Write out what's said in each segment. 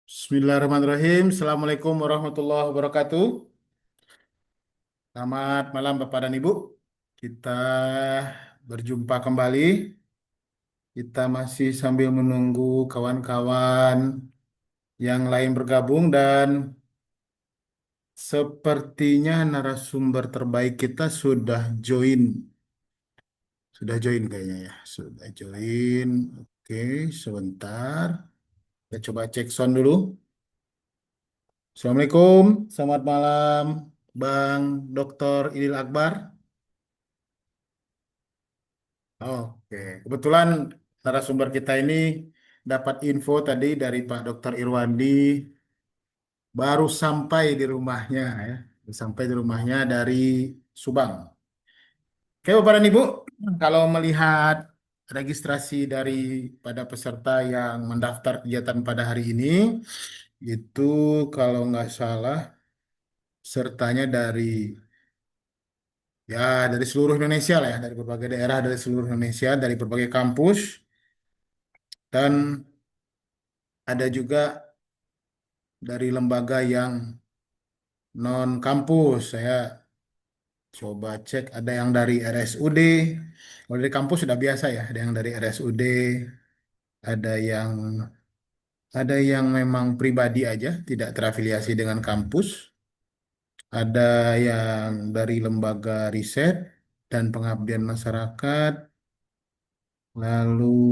Bismillahirrahmanirrahim. Assalamualaikum warahmatullahi wabarakatuh. Selamat malam Bapak dan Ibu. Kita berjumpa kembali. Kita masih sambil menunggu kawan-kawan yang lain bergabung dan sepertinya narasumber terbaik kita sudah join. Sudah join kayaknya ya. Sudah join. Oke, sebentar. Kita coba cek sound dulu. Assalamualaikum. Selamat malam Bang Dr. Idil Akbar. Oke, kebetulan narasumber kita ini dapat info tadi dari Pak Dr. Irwandi baru sampai di rumahnya ya, sampai di rumahnya dari Subang. Oke, Bapak dan Ibu, kalau melihat registrasi dari pada peserta yang mendaftar kegiatan pada hari ini, itu kalau nggak salah sertanya dari seluruh Indonesia lah ya, dari berbagai daerah dari seluruh Indonesia, dari berbagai kampus dan ada juga dari lembaga yang non kampus. Saya coba cek ada yang dari RSUD. Kalau dari kampus sudah biasa ya, ada yang dari RSUD, ada yang memang pribadi aja, tidak terafiliasi dengan kampus. Ada yang dari lembaga riset dan pengabdian masyarakat. Lalu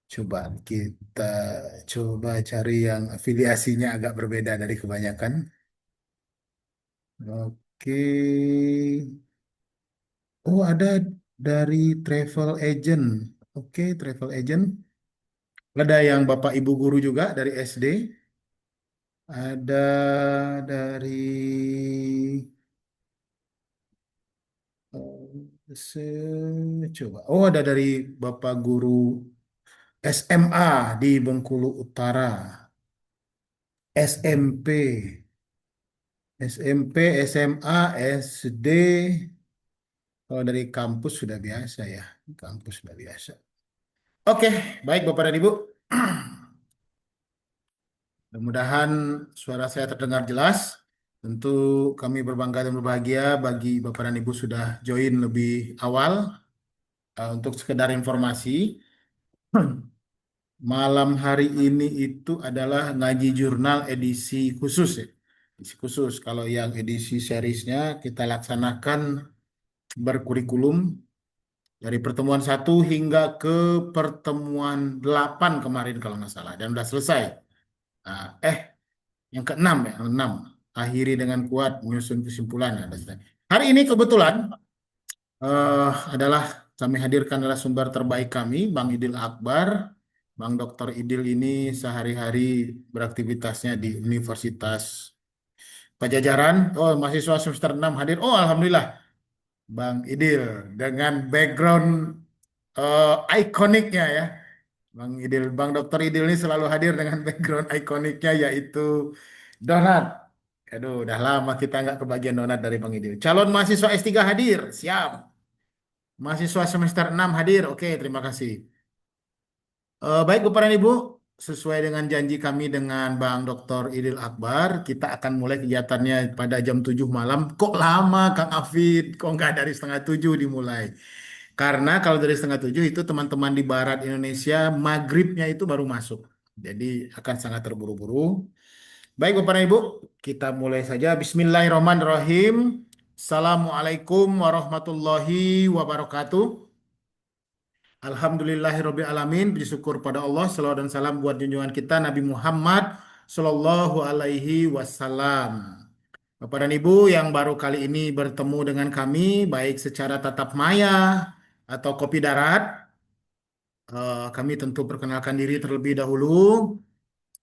coba kita coba cari yang afiliasinya agak berbeda dari kebanyakan. Oke. Oh, ada dari travel agent. Oke, travel agent. Ada yang Bapak Ibu guru juga dari SD. Ada dari coba. Oh, ada dari Bapak guru SMA di Bengkulu Utara. SMP, SMP, SMA, SD. Kalau dari kampus sudah biasa ya. Kampus sudah biasa. Oke, baik Bapak dan Ibu. Mudah-mudahan suara saya terdengar jelas. Tentu kami berbangga dan berbahagia bagi Bapak dan Ibu sudah join lebih awal. Untuk sekedar informasi, malam hari ini itu adalah ngaji jurnal edisi khusus ya. Edisi khusus. Kalau yang edisi seriesnya kita laksanakan berkurikulum dari pertemuan 1 hingga ke pertemuan 8 kemarin kalau nggak salah. Dan sudah selesai. Nah, yang keenam ya, yang enam. Akhiri dengan kuat menyusun kesimpulan. Hari ini kebetulan adalah kami hadirkan adalah sumber terbaik kami, Bang Idil Akbar. Bang Dr. Idil ini sehari-hari beraktivitasnya di Universitas Pajajaran. Oh, mahasiswa semester 6 hadir. Oh, alhamdulillah. Bang Idil dengan background ikoniknya ya. Bang Idil, Bang Dr. Idil ini selalu hadir dengan background ikoniknya yaitu donat. Aduh, udah lama kita nggak kebagian donat dari Bang Idil. Calon mahasiswa S3 hadir, siap. Mahasiswa semester 6 hadir, oke terima kasih. Baik Bapak dan Ibu, sesuai dengan janji kami dengan Bang Dr. Idil Akbar, kita akan mulai kegiatannya pada jam 7 malam. Kok lama Kang Afid? Kok nggak dari setengah 7 dimulai? Karena kalau dari setengah 7 itu teman-teman di Barat Indonesia maghribnya itu baru masuk. Jadi akan sangat terburu-buru. Baik Bapak dan Ibu, kita mulai saja. Bismillahirrahmanirrahim. Assalamualaikum warahmatullahi wabarakatuh. Alhamdulillahirrabbilalamin. Puji syukur pada Allah. Salawat dan salam buat junjungan kita Nabi Muhammad Sallallahu Alaihi Wasallam. Bapak dan Ibu yang baru kali ini bertemu dengan kami, baik secara tatap maya atau kopi darat, kami tentu perkenalkan diri terlebih dahulu.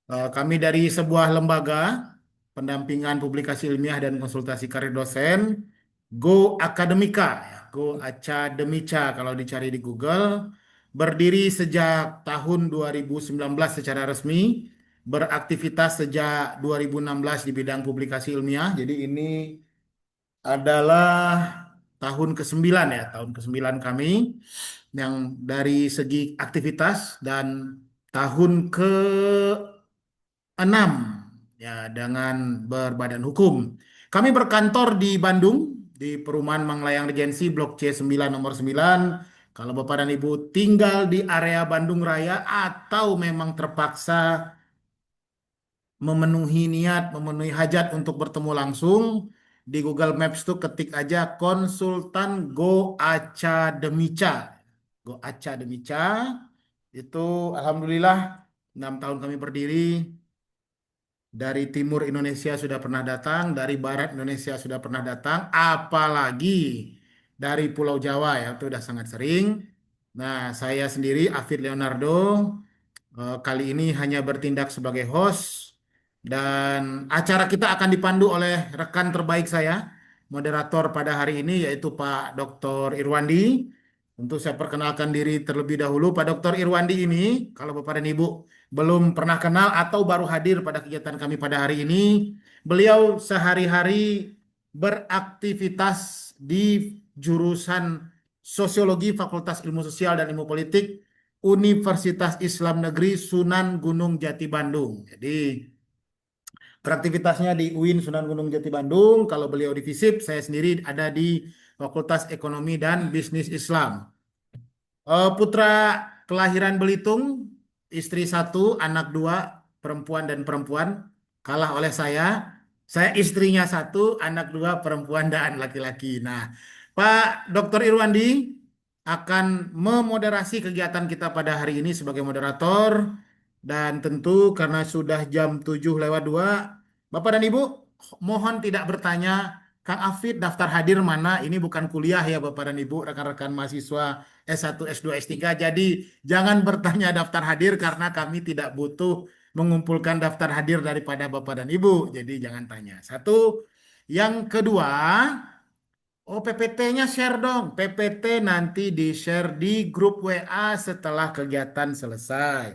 Kami dari sebuah lembaga pendampingan publikasi ilmiah dan konsultasi karir dosen, Go Academica, ya, Go Academica kalau dicari di Google, berdiri sejak tahun 2019 secara resmi, beraktivitas sejak 2016 di bidang publikasi ilmiah. Jadi ini adalah tahun ke-9 ya, tahun ke-9 kami yang dari segi aktivitas dan tahun ke-6 ya dengan berbadan hukum. Kami berkantor di Bandung di Perumahan Manglayang Regensi Blok C9 nomor 9. Kalau Bapak dan Ibu tinggal di area Bandung Raya atau memang terpaksa memenuhi niat, memenuhi hajat untuk bertemu langsung, di Google Maps tuh ketik aja konsultan Go Aca Demica. Go Aca Demica itu alhamdulillah 6 tahun kami berdiri. Dari timur Indonesia sudah pernah datang, dari barat Indonesia sudah pernah datang, apalagi dari Pulau Jawa ya itu sudah sangat sering. Nah, saya sendiri Afid Leonardo kali ini hanya bertindak sebagai host dan acara kita akan dipandu oleh rekan terbaik saya, moderator pada hari ini yaitu Pak Dr. Irwandi. Untuk saya perkenalkan diri terlebih dahulu, Pak Dr. Irwandi ini, kalau Bapak dan Ibu belum pernah kenal atau baru hadir pada kegiatan kami pada hari ini, beliau sehari-hari beraktivitas di jurusan Sosiologi Fakultas Ilmu Sosial dan Ilmu Politik Universitas Islam Negeri Sunan Gunung Jati Bandung. Jadi beraktivitasnya di UIN Sunan Gunung Jati Bandung. Kalau beliau di FISIP, saya sendiri ada di Fakultas Ekonomi dan Bisnis Islam. Putra kelahiran Belitung, istri satu, anak dua, perempuan dan perempuan, kalah oleh saya. Saya istrinya satu, anak dua, perempuan dan laki-laki. Nah, Pak Dr. Irwandi akan memoderasi kegiatan kita pada hari ini sebagai moderator. Dan tentu karena sudah jam 7 lewat 2, Bapak dan Ibu mohon tidak bertanya, Kang Afid daftar hadir mana? Ini bukan kuliah ya Bapak dan Ibu, rekan-rekan mahasiswa S1, S2, S3. Jadi jangan bertanya daftar hadir karena kami tidak butuh mengumpulkan daftar hadir daripada Bapak dan Ibu. Jadi jangan tanya. Satu. Yang kedua, oh PPT-nya share dong. PPT nanti di-share di grup WA setelah kegiatan selesai.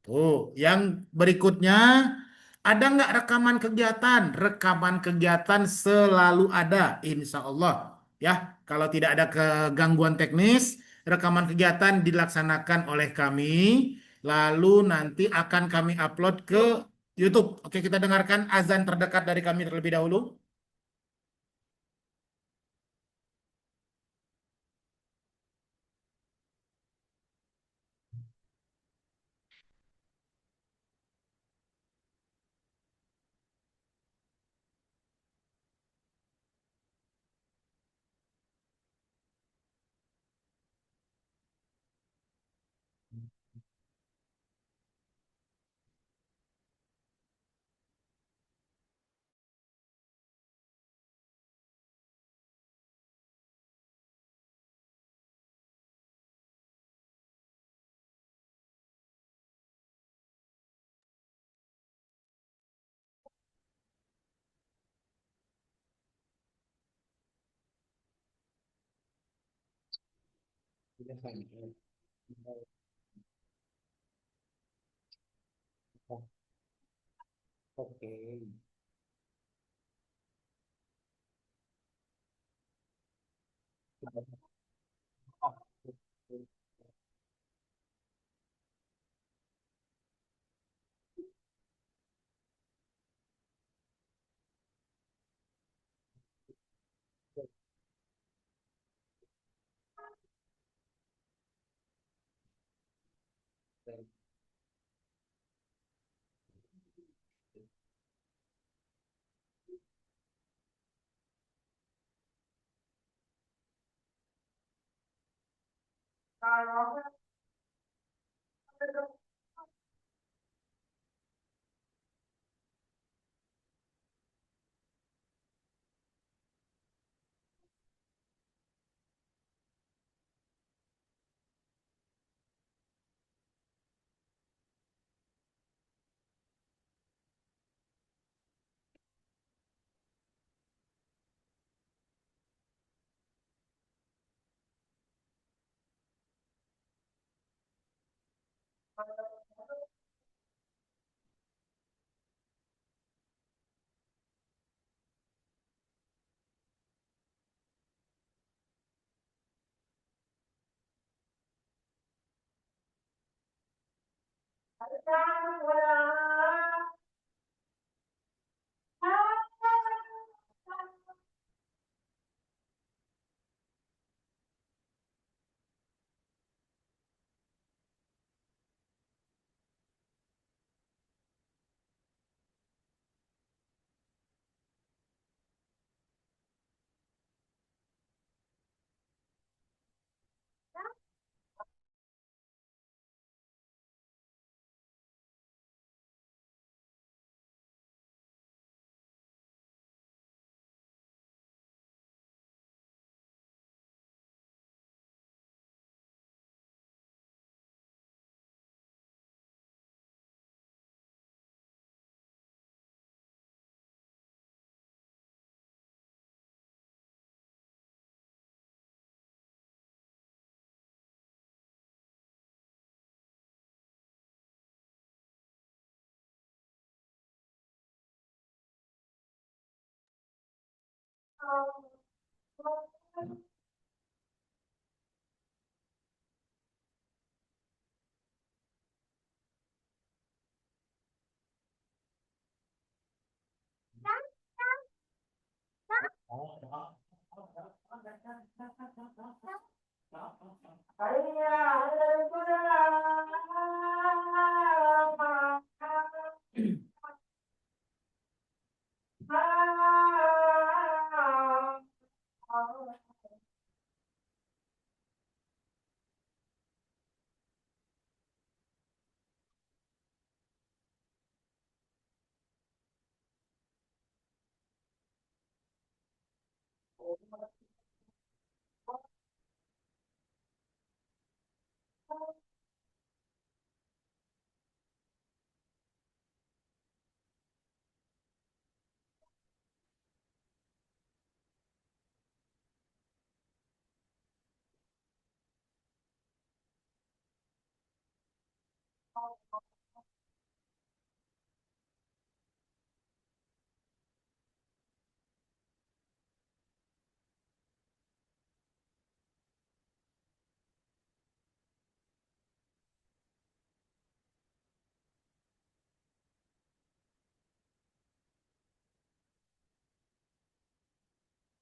Tuh, yang berikutnya ada nggak rekaman kegiatan? Rekaman kegiatan selalu ada, insya Allah. Ya, kalau tidak ada kegangguan teknis, rekaman kegiatan dilaksanakan oleh kami, lalu nanti akan kami upload ke YouTube. Oke, kita dengarkan azan terdekat dari kami terlebih dahulu. Oke.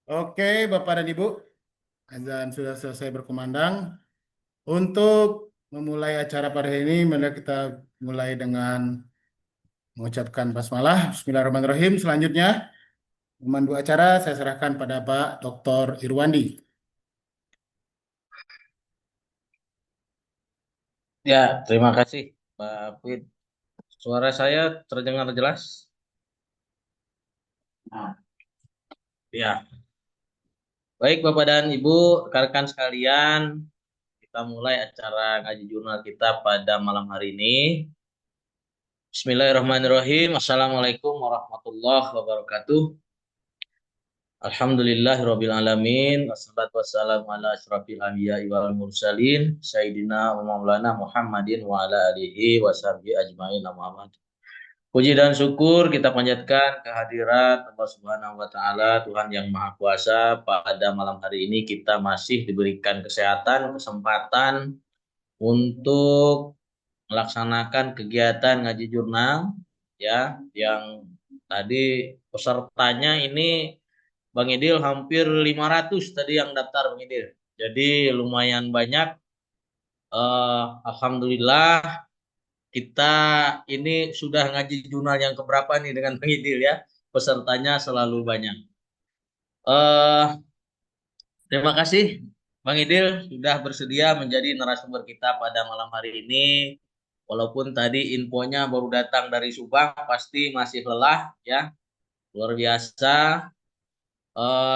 Oke, Bapak dan Ibu, azan sudah selesai berkumandang. Untuk memulai acara pada hari ini, mari kita mulai dengan mengucapkan basmalah. Bismillahirrahmanirrahim. Selanjutnya, pemandu acara saya serahkan pada Pak Dr. Irwandi. Ya, terima kasih, Pak Fit. Suara saya terdengar jelas? Nah, ya, baik Bapak dan Ibu, rekan-rekan sekalian, kita mulai acara ngaji jurnal kita pada malam hari ini. Bismillahirrahmanirrahim. Assalamualaikum warahmatullahi wabarakatuh. Alhamdulillahirabbil alamin. Wassalatu wassalamu ala asyrafil anbiya'i wal mursalin, Sayyidina wa Maulana Muhammadin wa ala alihi washabihi ajmain. Amma ba'du. Puji dan syukur kita panjatkan kehadirat Allah Subhanahu wa taala, Tuhan yang Maha Kuasa. Pada malam hari ini kita masih diberikan kesehatan, kesempatan untuk melaksanakan kegiatan ngaji jurnal ya, yang tadi pesertanya ini Bang Idil hampir 500 tadi yang daftar Bang Idil. Jadi lumayan banyak. Alhamdulillah kita ini sudah ngaji jurnal yang keberapa nih dengan Bang Idil ya. Pesertanya selalu banyak. Eh, Terima kasih Bang Idil sudah bersedia menjadi narasumber kita pada malam hari ini. Walaupun tadi infonya baru datang dari Subang, pasti masih lelah ya. Luar biasa.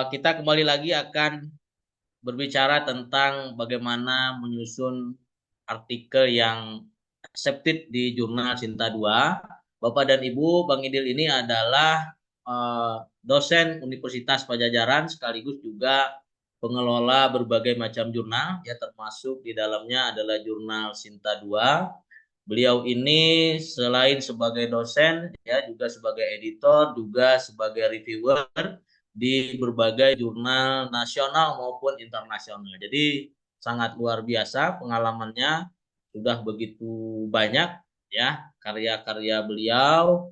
Kita kembali lagi akan berbicara tentang bagaimana menyusun artikel yang accepted di jurnal Sinta 2. Bapak dan Ibu, Bang Idil ini adalah dosen Universitas Pajajaran sekaligus juga pengelola berbagai macam jurnal, ya termasuk di dalamnya adalah jurnal Sinta 2. Beliau ini selain sebagai dosen, ya juga sebagai editor, juga sebagai reviewer di berbagai jurnal nasional maupun internasional. Jadi sangat luar biasa pengalamannya, sudah begitu banyak ya karya-karya beliau.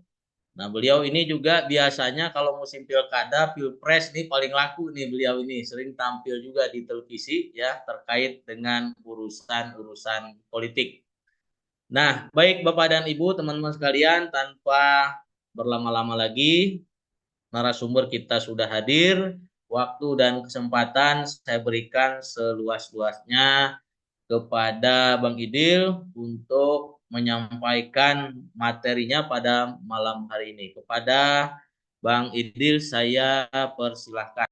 Nah, beliau ini juga biasanya kalau musim pilkada, pilpres nih paling laku nih beliau ini sering tampil juga di televisi ya terkait dengan urusan-urusan politik. Nah, baik Bapak dan Ibu, teman-teman sekalian, tanpa berlama-lama lagi, narasumber kita sudah hadir. Waktu dan kesempatan saya berikan seluas-luasnya kepada Bang Idil untuk menyampaikan materinya pada malam hari ini. Kepada Bang Idil, saya persilahkan.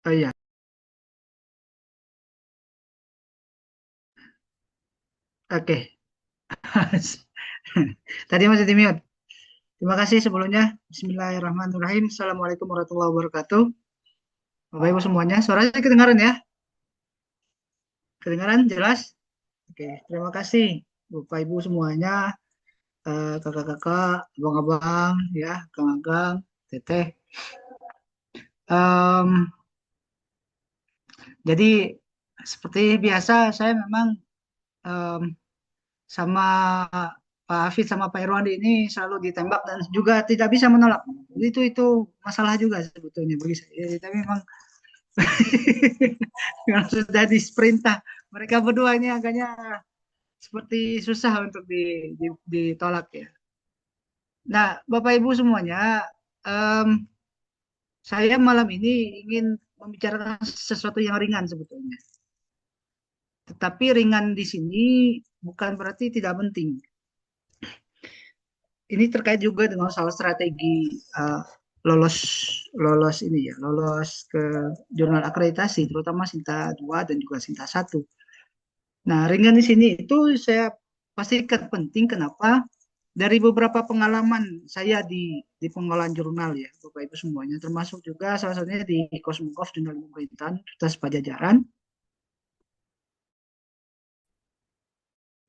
Oh iya, oke. Tadi masih di mute. Terima kasih sebelumnya. Bismillahirrahmanirrahim. Assalamualaikum warahmatullahi wabarakatuh. Bapak Ibu semuanya, suaranya kedengaran ya? Kedengaran jelas? Oke, terima kasih Bapak Ibu semuanya, kakak-kakak, abang-abang, ya, kang-kang, teteh. Em, jadi seperti biasa saya memang em, sama Pak Hafid sama Pak Irwandi ini selalu ditembak dan juga tidak bisa menolak. Itu masalah juga sebetulnya bagi saya. Tapi memang yang sudah diperintah mereka berdua ini agaknya seperti susah untuk ditolak ya. Nah, Bapak Ibu semuanya, em, saya malam ini ingin membicarakan sesuatu yang ringan sebetulnya. Tetapi ringan di sini bukan berarti tidak penting. Ini terkait juga dengan soal strategi lolos lolos ini ya, lolos ke jurnal akreditasi, terutama Sinta 2 dan juga Sinta 1. Nah, ringan di sini itu saya pastikan penting kenapa dari beberapa pengalaman saya di pengolahan jurnal ya, Bapak Ibu semuanya, termasuk juga salah satunya di Kosmogov Jurnal Pemerintahan Universitas Pajajaran,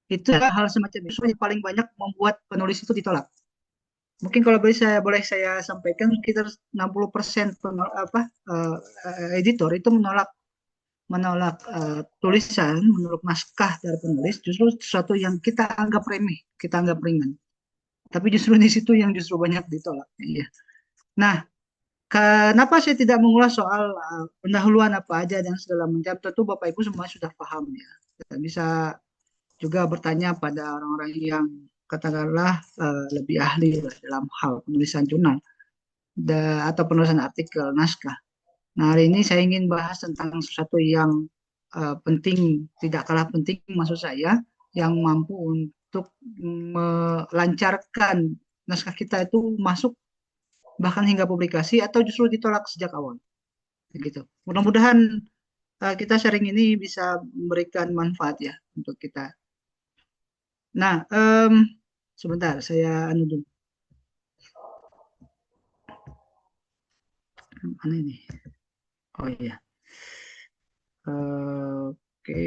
itu hal semacam itu yang paling banyak membuat penulis itu ditolak. Mungkin kalau boleh saya sampaikan sekitar 60% editor itu menolak menolak tulisan, menolak naskah dari penulis justru sesuatu yang kita anggap remeh, kita anggap ringan. Tapi justru di situ yang justru banyak ditolak. Iya. Nah, kenapa saya tidak mengulas soal pendahuluan apa aja dan segala macam? Tentu Bapak Ibu semua sudah paham ya. Kita bisa juga bertanya pada orang-orang yang katakanlah lebih ahli dalam hal penulisan jurnal atau penulisan artikel naskah. Nah, hari ini saya ingin bahas tentang sesuatu yang penting, tidak kalah penting maksud saya, yang mampu untuk melancarkan naskah kita itu masuk bahkan hingga publikasi atau justru ditolak sejak awal. Begitu. Mudah-mudahan kita sharing ini bisa memberikan manfaat ya untuk kita. Nah, sebentar saya anu dulu. Mana ini? Oh iya. Oke.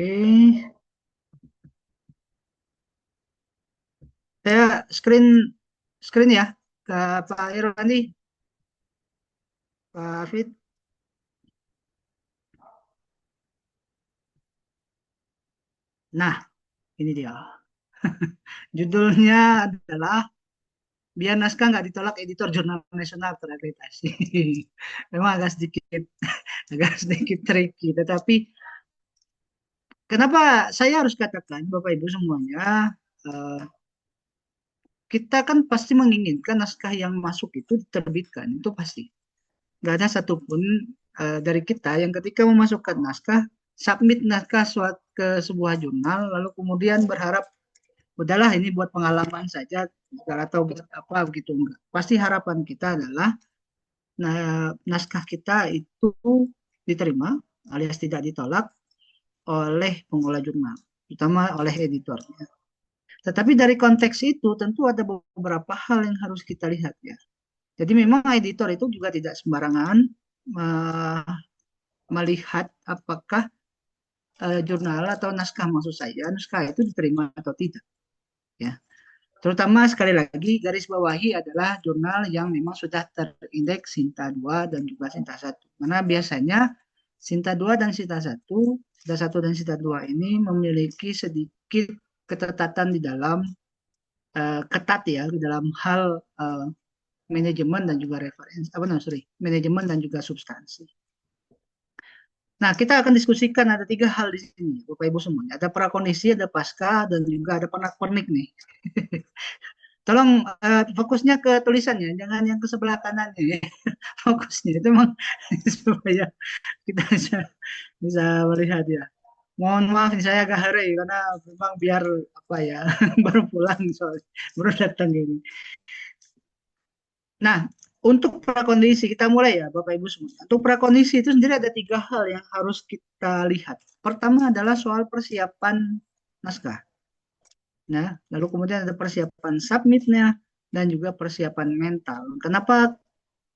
Saya screen screen ya ke Pak Irwandi, Pak Hafid. Nah, ini dia. Judulnya adalah Biar Naskah Nggak Ditolak Editor Jurnal Nasional Terakreditasi. Memang agak sedikit tricky, tetapi kenapa saya harus katakan Bapak Ibu semuanya, eh, kita kan pasti menginginkan naskah yang masuk itu diterbitkan, itu pasti. Nggak ada satupun dari kita yang ketika memasukkan naskah, submit naskah ke sebuah jurnal, lalu kemudian berharap, udahlah ini buat pengalaman saja, atau buat apa begitu. Enggak. Pasti harapan kita adalah naskah kita itu diterima, alias tidak ditolak oleh pengolah jurnal, terutama oleh editornya. Tetapi dari konteks itu tentu ada beberapa hal yang harus kita lihat ya. Jadi memang editor itu juga tidak sembarangan melihat apakah jurnal atau naskah, maksud saya naskah itu diterima atau tidak, ya. Terutama sekali lagi garis bawahi adalah jurnal yang memang sudah terindeks Sinta 2 dan juga Sinta 1. Karena biasanya Sinta 2 dan Sinta 1, Sinta 1 dan Sinta 2 ini memiliki sedikit ketertatan di dalam ketat ya di dalam hal manajemen dan juga referensi manajemen dan juga substansi. Nah, kita akan diskusikan ada 3 hal di sini, Bapak Ibu semuanya. Ada prakondisi, ada pasca, dan juga ada pernak-pernik nih. Tolong fokusnya ke tulisannya, jangan yang ke sebelah kanannya ya. Fokusnya itu memang supaya kita bisa melihat ya. Mohon maaf nih, saya agak hurry karena memang biar apa ya baru pulang soalnya baru datang ini. Nah, untuk prakondisi kita mulai ya Bapak Ibu semua. Untuk prakondisi itu sendiri ada 3 hal yang harus kita lihat. Pertama adalah soal persiapan naskah. Nah, lalu kemudian ada persiapan submitnya dan juga persiapan mental. Kenapa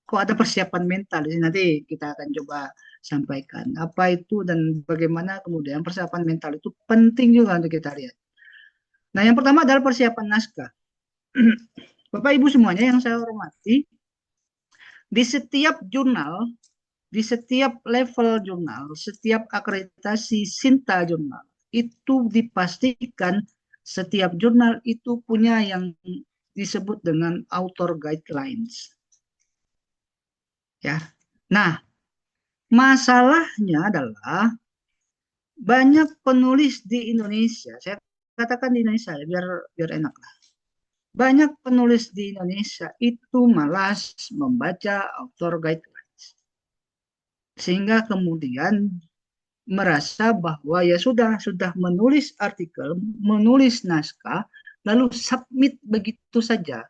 kok ada persiapan mental? Ini nanti kita akan coba sampaikan apa itu dan bagaimana kemudian persiapan mental itu penting juga untuk kita lihat. Nah, yang pertama adalah persiapan naskah. Bapak Ibu semuanya yang saya hormati, di setiap jurnal, di setiap level jurnal, setiap akreditasi Sinta jurnal, itu dipastikan setiap jurnal itu punya yang disebut dengan author guidelines. Ya. Nah, masalahnya adalah banyak penulis di Indonesia, saya katakan di Indonesia ya, biar enak lah. Banyak penulis di Indonesia itu malas membaca author guidelines. Sehingga kemudian merasa bahwa ya sudah menulis artikel, menulis naskah, lalu submit begitu saja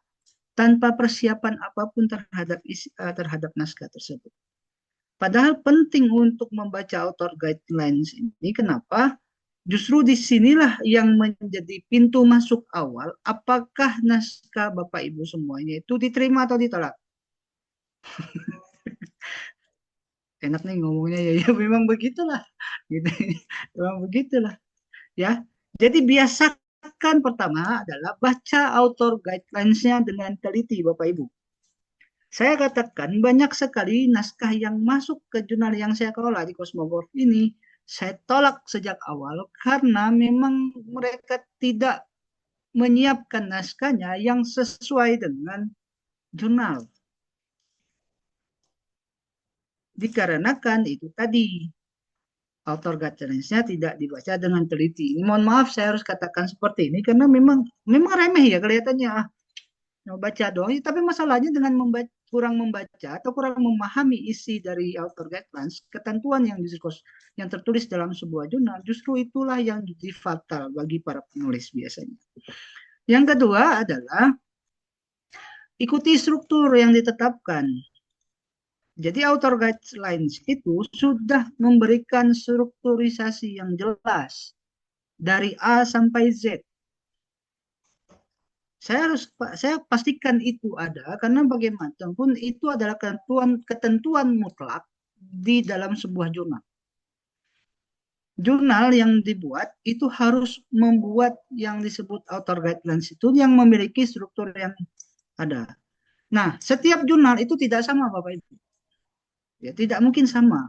tanpa persiapan apapun terhadap naskah tersebut. Padahal penting untuk membaca author guidelines ini. Kenapa? Justru disinilah yang menjadi pintu masuk awal. Apakah naskah Bapak Ibu semuanya itu diterima atau ditolak? Enak nih ngomongnya ya memang begitulah. Gitu. Memang begitulah. Ya, jadi biasakan pertama adalah baca author guidelines-nya dengan teliti, Bapak Ibu. Saya katakan banyak sekali naskah yang masuk ke jurnal yang saya kelola di Cosmogolf ini, saya tolak sejak awal karena memang mereka tidak menyiapkan naskahnya yang sesuai dengan jurnal. Dikarenakan itu tadi, author guidelines-nya tidak dibaca dengan teliti. Mohon maaf saya harus katakan seperti ini karena memang remeh ya kelihatannya. Baca doang, tapi masalahnya dengan kurang membaca atau kurang memahami isi dari author guidelines, ketentuan yang tertulis dalam sebuah jurnal, justru itulah yang jadi fatal bagi para penulis biasanya. Yang kedua adalah ikuti struktur yang ditetapkan. Jadi author guidelines itu sudah memberikan strukturisasi yang jelas dari A sampai Z. Saya pastikan itu ada karena bagaimanapun itu adalah ketentuan mutlak di dalam sebuah jurnal. Jurnal yang dibuat itu harus membuat yang disebut author guidelines itu yang memiliki struktur yang ada. Nah, setiap jurnal itu tidak sama Bapak Ibu. Ya, tidak mungkin sama.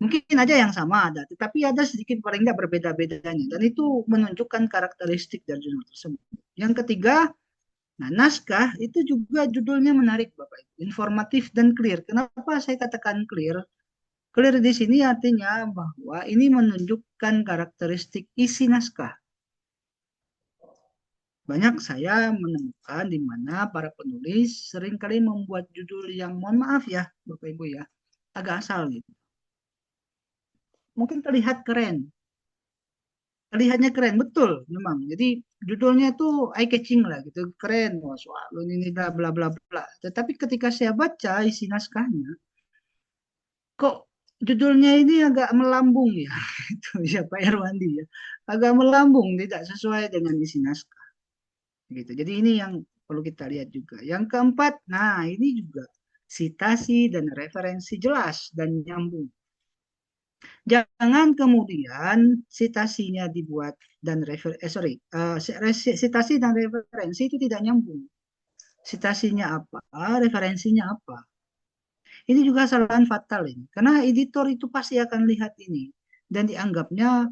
Mungkin aja yang sama ada, tetapi ada sedikit paling tidak berbeda-bedanya dan itu menunjukkan karakteristik dari jurnal tersebut. Yang ketiga, nah, naskah itu juga judulnya menarik Bapak Ibu, informatif dan clear. Kenapa saya katakan clear? Clear di sini artinya bahwa ini menunjukkan karakteristik isi naskah. Banyak saya menemukan di mana para penulis seringkali membuat judul yang mohon maaf ya Bapak Ibu ya, agak asal gitu. Mungkin terlihat keren. Terlihatnya keren, betul memang. Jadi judulnya itu eye catching lah gitu, keren. Wah, soal ini bla bla bla bla. Tetapi ketika saya baca isi naskahnya, kok judulnya ini agak melambung ya, itu ya Pak Irwandi ya, agak melambung, tidak sesuai dengan isi naskah. Gitu. Jadi ini yang perlu kita lihat juga. Yang keempat, nah ini juga citasi dan referensi jelas dan nyambung. Jangan kemudian citasinya dibuat dan citasi dan referensi itu tidak nyambung. Citasinya apa, referensinya apa. Ini juga kesalahan fatal ini. Karena editor itu pasti akan lihat ini dan dianggapnya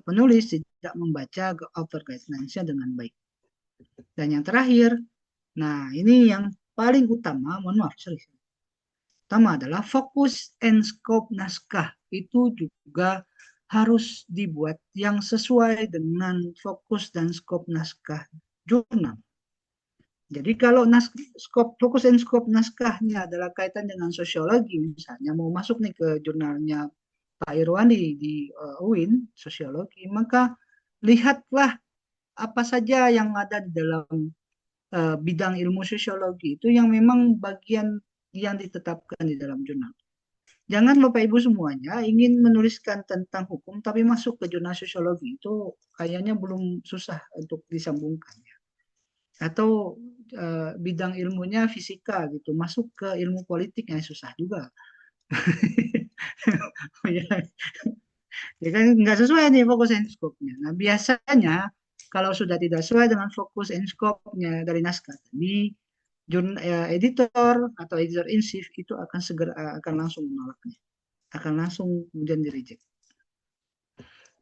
penulis tidak membaca author guidelines-nya dengan baik. Dan yang terakhir, nah ini yang paling utama, mohon maaf, sorry. Pertama adalah fokus and scope naskah itu juga harus dibuat yang sesuai dengan fokus dan scope naskah jurnal. Jadi kalau fokus and scope naskahnya adalah kaitan dengan sosiologi, misalnya mau masuk nih ke jurnalnya Pak Irwandi di UIN, sosiologi, maka lihatlah apa saja yang ada di dalam bidang ilmu sosiologi itu yang memang bagian yang ditetapkan di dalam jurnal. Jangan Bapak Ibu semuanya ingin menuliskan tentang hukum tapi masuk ke jurnal sosiologi itu kayaknya belum susah untuk disambungkan ya. Atau bidang ilmunya fisika gitu masuk ke ilmu politiknya susah juga. Ya, ya kan nggak sesuai nih fokus and scope-nya. Nah biasanya kalau sudah tidak sesuai dengan fokus and scope-nya dari naskah tadi, editor atau editor in chief itu akan segera akan langsung menolaknya, akan langsung kemudian di reject.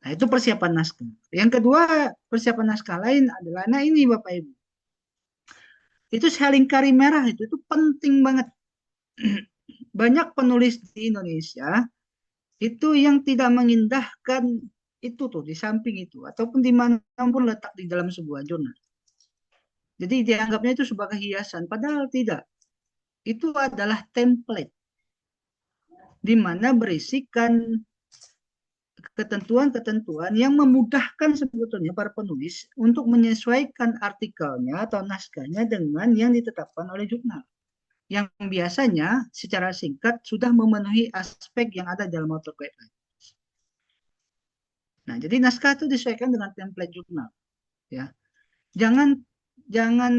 Nah itu persiapan naskah. Yang kedua persiapan naskah lain adalah, nah ini Bapak Ibu, itu selingkari merah itu penting banget. Banyak penulis di Indonesia itu yang tidak mengindahkan itu tuh di samping itu ataupun dimanapun letak di dalam sebuah jurnal. Jadi dianggapnya itu sebagai hiasan, padahal tidak. Itu adalah template di mana berisikan ketentuan-ketentuan yang memudahkan sebetulnya para penulis untuk menyesuaikan artikelnya atau naskahnya dengan yang ditetapkan oleh jurnal. Yang biasanya secara singkat sudah memenuhi aspek yang ada dalam author guideline. Nah, jadi naskah itu disesuaikan dengan template jurnal, ya. Jangan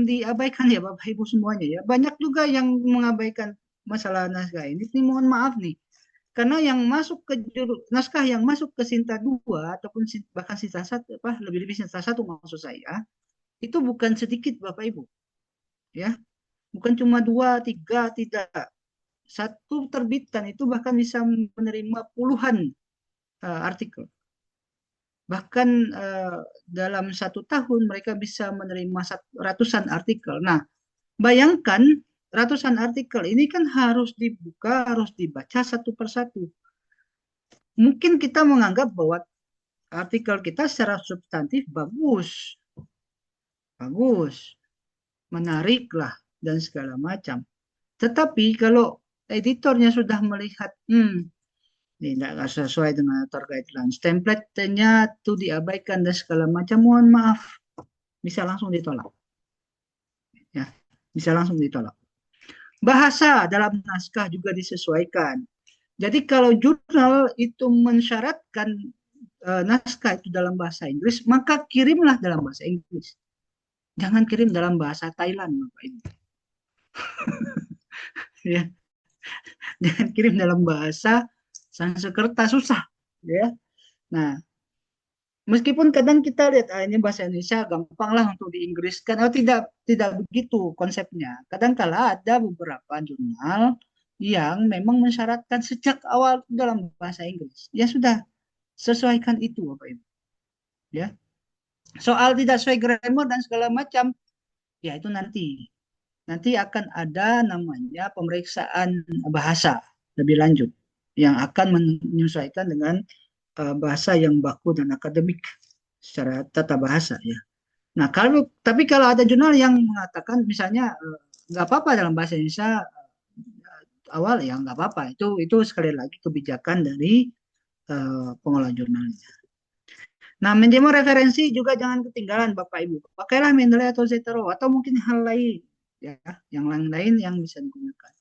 diabaikan ya Bapak Ibu semuanya ya. Banyak juga yang mengabaikan masalah naskah ini. Ini mohon maaf nih. Karena yang masuk ke naskah yang masuk ke Sinta 2 ataupun bahkan Sinta 1 lebih-lebih Sinta 1 maksud saya, itu bukan sedikit Bapak Ibu. Ya. Bukan cuma 2, 3, tidak. Satu terbitan itu bahkan bisa menerima puluhan artikel. Bahkan dalam 1 tahun mereka bisa menerima ratusan artikel. Nah, bayangkan ratusan artikel ini kan harus dibuka, harus dibaca satu persatu. Mungkin kita menganggap bahwa artikel kita secara substantif bagus, menarik lah, dan segala macam. Tetapi kalau editornya sudah melihat, ini tidak sesuai dengan author guidelines, template-nya itu diabaikan dan segala macam, mohon maaf, bisa langsung ditolak. Ya, bisa langsung ditolak. Bahasa dalam naskah juga disesuaikan. Jadi kalau jurnal itu mensyaratkan naskah itu dalam bahasa Inggris, maka kirimlah dalam bahasa Inggris. Jangan kirim dalam bahasa Thailand, Bapak Ibu. Ya. Jangan kirim dalam bahasa Sanskerta, susah, ya. Nah, meskipun kadang kita lihat ini bahasa Indonesia gampang lah untuk diinggriskan, tidak begitu konsepnya. Kadang-kala ada beberapa jurnal yang memang mensyaratkan sejak awal dalam bahasa Inggris. Ya sudah, sesuaikan itu Bapak Ibu. Ya. Soal tidak sesuai grammar dan segala macam, ya itu nanti akan ada namanya pemeriksaan bahasa lebih lanjut yang akan menyesuaikan dengan bahasa yang baku dan akademik secara tata bahasa ya. Nah, tapi kalau ada jurnal yang mengatakan misalnya nggak apa-apa dalam bahasa Indonesia awal ya nggak apa-apa, itu sekali lagi kebijakan dari pengelola jurnalnya. Nah, manajemen referensi juga jangan ketinggalan Bapak Ibu. Pakailah Mendeley atau Zetero atau mungkin hal lain ya, yang lain yang bisa digunakan.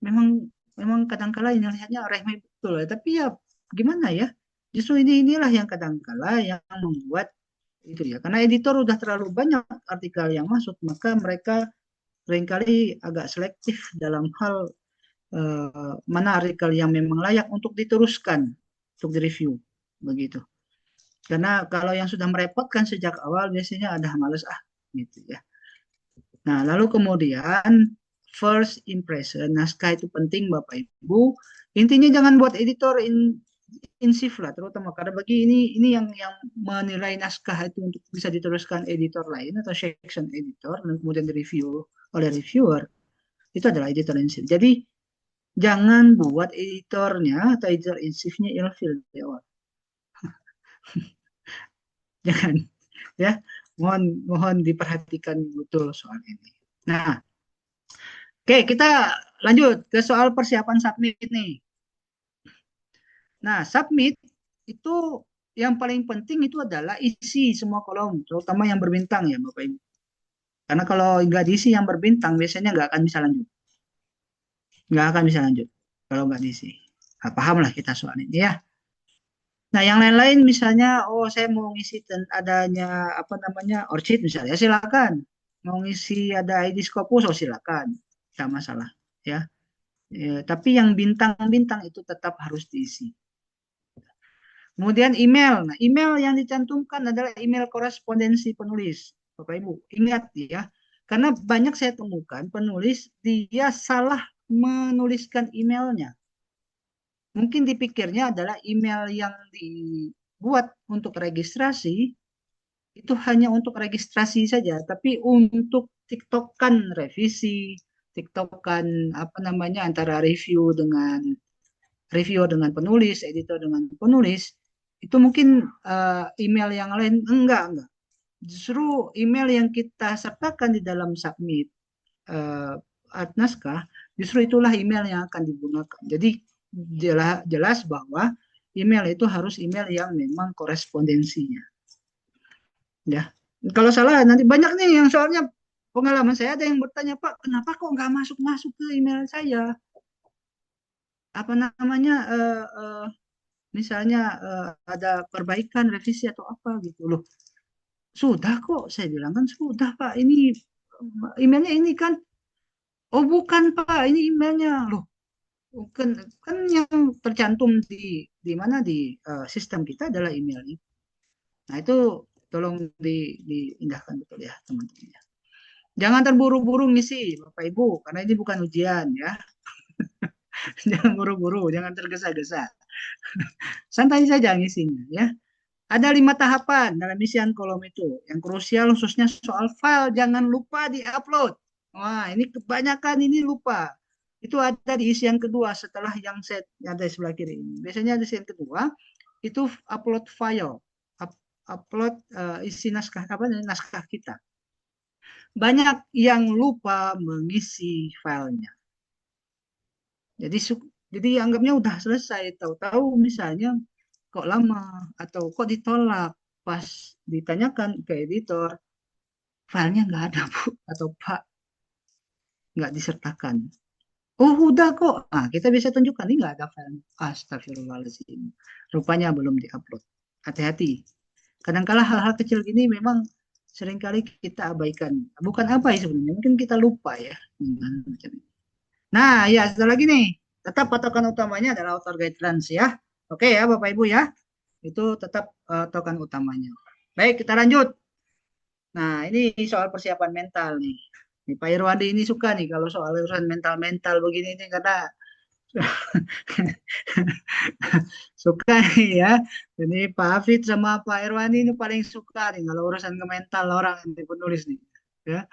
Memang kadang-kala ini lihatnya remeh betul ya, tapi ya gimana ya? Justru inilah yang kadang-kala yang membuat itu ya. Karena editor udah terlalu banyak artikel yang masuk, maka mereka seringkali agak selektif dalam hal mana artikel yang memang layak untuk diteruskan untuk direview begitu. Karena kalau yang sudah merepotkan sejak awal biasanya ada males gitu ya. Nah, lalu kemudian first impression, naskah itu penting Bapak Ibu. Intinya jangan buat editor insif lah, terutama karena bagi ini yang menilai naskah itu untuk bisa diteruskan editor lain atau section editor dan kemudian direview oleh reviewer itu adalah editor insif. Jadi jangan buat editornya atau editor insifnya ilfil di awal. Jangan ya. Mohon diperhatikan betul soal ini. Nah, oke, kita lanjut ke soal persiapan submit nih. Nah, submit itu yang paling penting itu adalah isi semua kolom, terutama yang berbintang ya Bapak Ibu. Karena kalau nggak diisi yang berbintang, biasanya nggak akan bisa lanjut. Nggak akan bisa lanjut kalau nggak diisi. Nah, paham lah kita soal ini ya. Nah, yang lain-lain misalnya, oh saya mau ngisi adanya apa namanya ORCID misalnya, silakan. Mau ngisi ada ID Scopus, oh silakan, tidak masalah ya. Tapi yang bintang-bintang itu tetap harus diisi. Kemudian email. Nah, email yang dicantumkan adalah email korespondensi penulis. Bapak Ibu, ingat ya. Karena banyak saya temukan penulis dia salah menuliskan emailnya. Mungkin dipikirnya adalah email yang dibuat untuk registrasi itu hanya untuk registrasi saja, tapi untuk tiktokan revisi, tiktokan apa namanya antara review dengan penulis, editor dengan penulis, itu mungkin email yang lain enggak. Justru email yang kita sertakan di dalam submit naskah, justru itulah email yang akan digunakan. Jadi jelas bahwa email itu harus email yang memang korespondensinya. Ya, kalau salah nanti banyak nih yang soalnya pengalaman saya ada yang bertanya, Pak, kenapa kok nggak masuk ke email saya? Apa namanya? Misalnya ada perbaikan, revisi atau apa gitu loh. Sudah kok, saya bilang kan sudah Pak. Ini emailnya ini kan. Oh bukan Pak, ini emailnya loh. Kan yang tercantum di mana di sistem kita adalah email ini. Nah itu tolong diindahkan betul ya teman-teman ya. Jangan terburu-buru ngisi Bapak Ibu, karena ini bukan ujian ya. Jangan buru-buru, jangan tergesa-gesa. Santai saja ngisinya ya. Ada 5 tahapan dalam isian kolom itu. Yang krusial khususnya soal file, jangan lupa di-upload. Wah, ini kebanyakan ini lupa. Itu ada di isian kedua setelah yang set ada di sebelah kiri ini. Biasanya di isian kedua itu upload file, upload isi naskah naskah kita. Banyak yang lupa mengisi filenya. Jadi anggapnya udah selesai, tahu-tahu misalnya kok lama atau kok ditolak pas ditanyakan ke editor filenya nggak ada Bu atau Pak nggak disertakan. Oh udah kok, kita bisa tunjukkan ini nggak ada file. Astagfirullahaladzim, rupanya belum diupload. Hati-hati. Kadang-kala hal-hal kecil gini memang seringkali kita abaikan. Bukan apa ya sebenarnya, mungkin kita lupa ya. Nah ya satu lagi nih, tetap patokan utamanya adalah author guidelines ya. Oke ya Bapak Ibu ya, itu tetap patokan utamanya. Baik kita lanjut. Nah ini soal persiapan mental nih. Nih, Pak Irwandi ini suka nih kalau soal urusan mental-mental begini nih karena suka nih ya. Ini Pak Hafid sama Pak Irwandi ini paling suka nih kalau urusan ke mental orang yang penulis nih. Ya.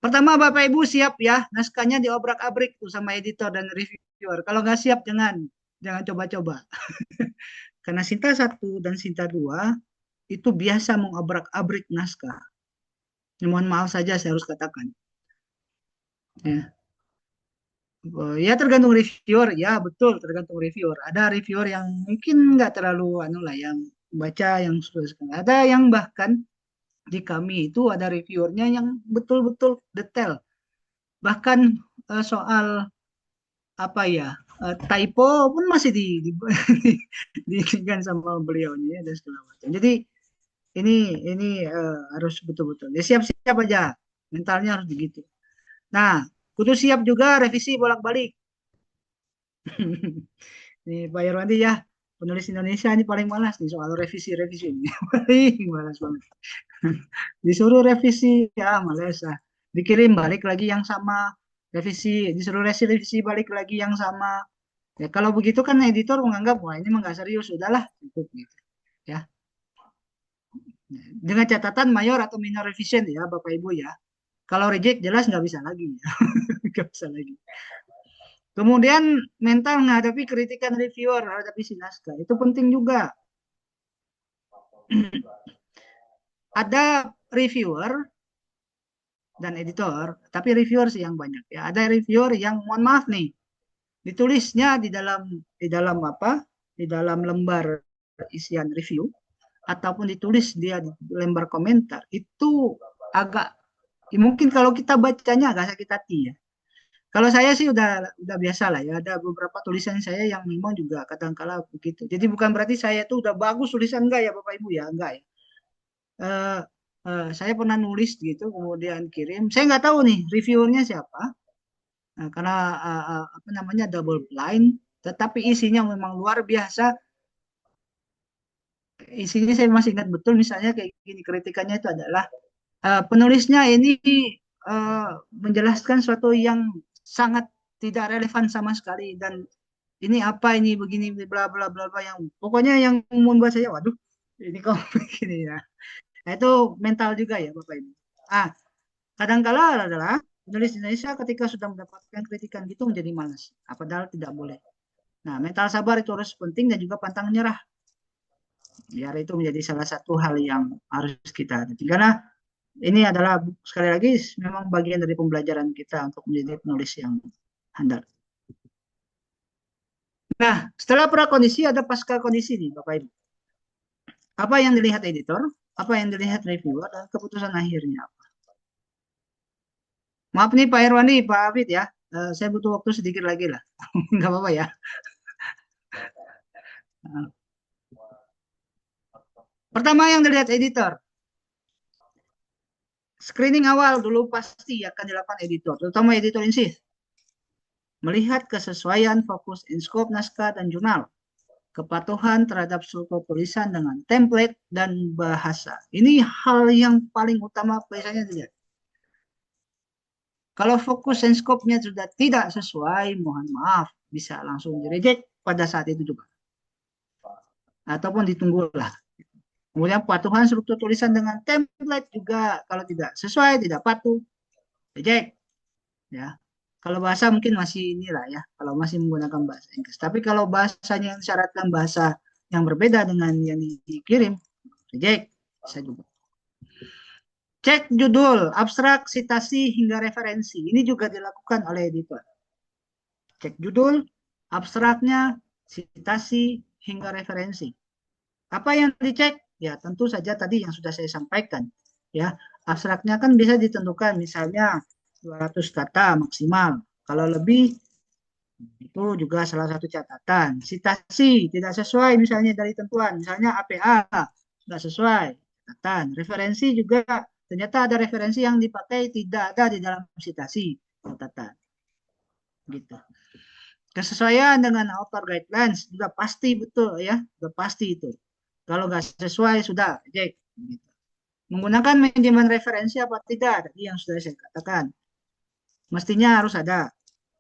Pertama Bapak Ibu siap ya, naskahnya diobrak-abrik tuh sama editor dan reviewer. Kalau nggak siap jangan coba-coba. Karena Sinta 1 dan Sinta 2 itu biasa mengobrak-abrik naskah. Mohon maaf saja saya harus katakan. Ya. Ya tergantung reviewer, ya betul tergantung reviewer. Ada reviewer yang mungkin nggak terlalu yang baca yang sudah sekali. Ada yang bahkan di kami itu ada reviewernya yang betul-betul detail. Bahkan soal apa ya typo pun masih diinginkan sama beliaunya dan segala macam. Jadi ini harus betul-betul. Ya siap-siap aja, mentalnya harus begitu. Nah, kudu siap juga revisi bolak-balik. Nih Pak Irwandi ya, Penulis Indonesia ini paling malas nih soal revisi-revisi ini. Paling malas banget. Disuruh revisi, ya malas lah. Dikirim balik lagi yang sama, revisi, disuruh revisi balik lagi yang sama. Ya kalau begitu kan editor menganggap wah ini mah nggak serius, sudahlah cukup gitu. Ya, dengan catatan mayor atau minor revision ya Bapak Ibu ya. Kalau reject jelas nggak bisa lagi, ya. Nggak bisa lagi. Kemudian mental menghadapi kritikan reviewer terhadap isi naskah itu penting juga. Ada reviewer dan editor, tapi reviewer sih yang banyak ya. Ada reviewer yang mohon maaf nih, ditulisnya di dalam apa? Di dalam lembar isian review ataupun ditulis dia di lembar komentar itu agak mungkin kalau kita bacanya agak sakit hati ya. Kalau saya sih udah biasa lah ya. Ada beberapa tulisan saya yang memang juga kadang-kala begitu. Jadi bukan berarti saya tuh udah bagus tulisan enggak ya Bapak Ibu ya, enggak ya. Eh, saya pernah nulis gitu, kemudian kirim. Saya nggak tahu nih reviewernya siapa, karena apa namanya double blind. Tetapi isinya memang luar biasa. Isinya saya masih ingat betul. Misalnya kayak gini kritikannya itu adalah penulisnya ini eh, menjelaskan sesuatu yang sangat tidak relevan sama sekali dan ini apa ini begini bla bla bla bla yang pokoknya yang membuat saya waduh ini kok begini ya. Nah, itu mental juga ya Bapak Ibu. Ah, kadangkala adalah penulis Indonesia ketika sudah mendapatkan kritikan gitu menjadi malas. Padahal tidak boleh. Nah, mental sabar itu harus penting dan juga pantang menyerah. Biar itu menjadi salah satu hal yang harus kita hadapi. Karena ini adalah sekali lagi memang bagian dari pembelajaran kita untuk menjadi penulis yang handal. Nah, setelah prakondisi ada pasca kondisi nih Bapak Ibu. Apa yang dilihat editor, apa yang dilihat reviewer, dan keputusan akhirnya. Maaf nih Pak Irwandi, Pak Afid ya. Saya butuh waktu sedikit lagi lah. Nggak apa-apa ya. Pertama yang dilihat editor. Screening awal dulu pasti akan dilakukan editor, terutama editor insih. Melihat kesesuaian fokus in scope naskah dan jurnal. Kepatuhan terhadap struktur tulisan dengan template dan bahasa. Ini hal yang paling utama biasanya dilihat. Kalau fokus and scope-nya sudah tidak sesuai, mohon maaf, bisa langsung di-reject pada saat itu juga. Ataupun ditunggulah. Kemudian patuhan struktur tulisan dengan template juga kalau tidak sesuai, tidak patuh, reject. Ya. Kalau bahasa mungkin masih inilah ya, kalau masih menggunakan bahasa Inggris. Tapi kalau bahasanya yang syaratkan bahasa yang berbeda dengan yang dikirim, reject. Bisa juga. Cek judul, abstrak, sitasi, hingga referensi. Ini juga dilakukan oleh editor. Cek judul, abstraknya, sitasi, hingga referensi. Apa yang dicek? Ya, tentu saja tadi yang sudah saya sampaikan. Ya, abstraknya kan bisa ditentukan misalnya 200 kata maksimal. Kalau lebih itu juga salah satu catatan. Sitasi tidak sesuai misalnya dari tentuan, misalnya APA tidak sesuai catatan. Referensi juga ternyata ada referensi yang dipakai tidak ada di dalam sitasi catatan. Gitu. Kesesuaian dengan author guidelines juga pasti betul ya, sudah pasti itu. Kalau nggak sesuai sudah reject. Gitu. Menggunakan manajemen referensi apa tidak tadi yang sudah saya katakan. Mestinya harus ada.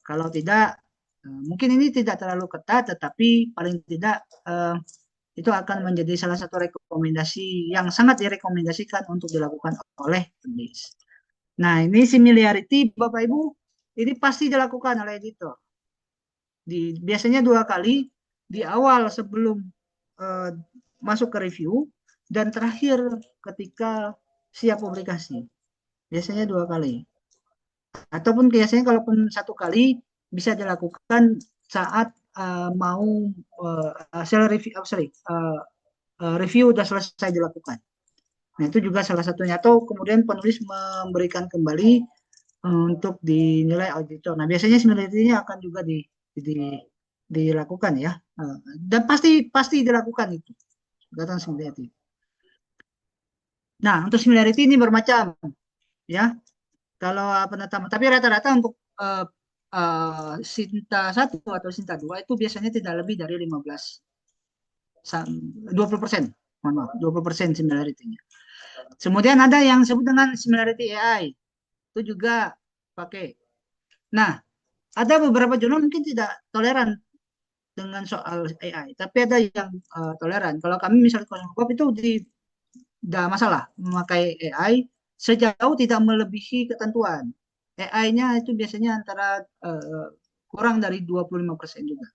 Kalau tidak, mungkin ini tidak terlalu ketat, tetapi paling tidak itu akan menjadi salah satu rekomendasi yang sangat direkomendasikan untuk dilakukan oleh penulis. Nah, ini similarity, Bapak Ibu, ini pasti dilakukan oleh editor. Biasanya 2 kali, di awal sebelum masuk ke review, dan terakhir ketika siap publikasi. Biasanya 2 kali. Ataupun biasanya kalaupun 1 kali bisa dilakukan saat mau review sudah selesai dilakukan. Nah itu juga salah satunya. Atau kemudian penulis memberikan kembali untuk dinilai auditor. Nah biasanya similarity-nya akan juga dilakukan ya. Dan pasti dilakukan itu. Datang similarity. Nah untuk similarity ini bermacam ya. Kalau penetapan, tapi rata-rata untuk Sinta 1 atau Sinta 2 itu biasanya tidak lebih dari 15 20%, mohon maaf, 20% similarity-nya. Kemudian ada yang disebut dengan similarity AI, itu juga pakai. Nah, ada beberapa jurnal mungkin tidak toleran dengan soal AI, tapi ada yang toleran. Kalau kami misalnya Kosmopop itu tidak masalah memakai AI sejauh tidak melebihi ketentuan. AI-nya itu biasanya antara kurang dari 25% juga,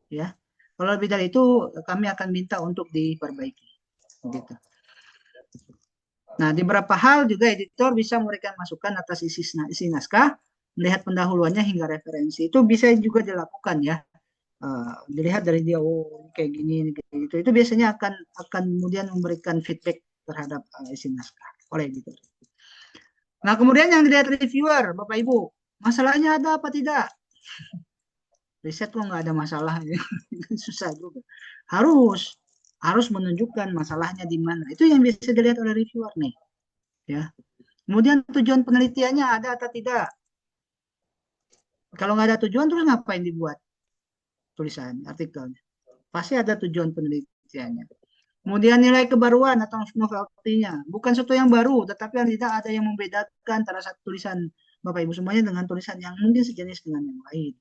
ya. Kalau lebih dari itu kami akan minta untuk diperbaiki, gitu. Nah, di beberapa hal juga editor bisa memberikan masukan atas isi naskah, melihat pendahuluannya hingga referensi. Itu bisa juga dilakukan ya. Dilihat dari dia, oh kayak gini, kayak gitu. Itu biasanya akan kemudian memberikan feedback terhadap isi naskah oleh editor. Nah, kemudian yang dilihat reviewer, Bapak Ibu, masalahnya ada apa tidak? Riset kok nggak ada masalah, susah juga. Harus menunjukkan masalahnya di mana. Itu yang bisa dilihat oleh reviewer nih, ya. Kemudian tujuan penelitiannya ada atau tidak? Kalau nggak ada tujuan, terus ngapain dibuat tulisan artikelnya? Pasti ada tujuan penelitiannya. Kemudian nilai kebaruan atau novelty-nya. Bukan sesuatu yang baru, tetapi yang tidak ada yang membedakan antara satu tulisan Bapak Ibu semuanya dengan tulisan yang mungkin sejenis dengan yang lain.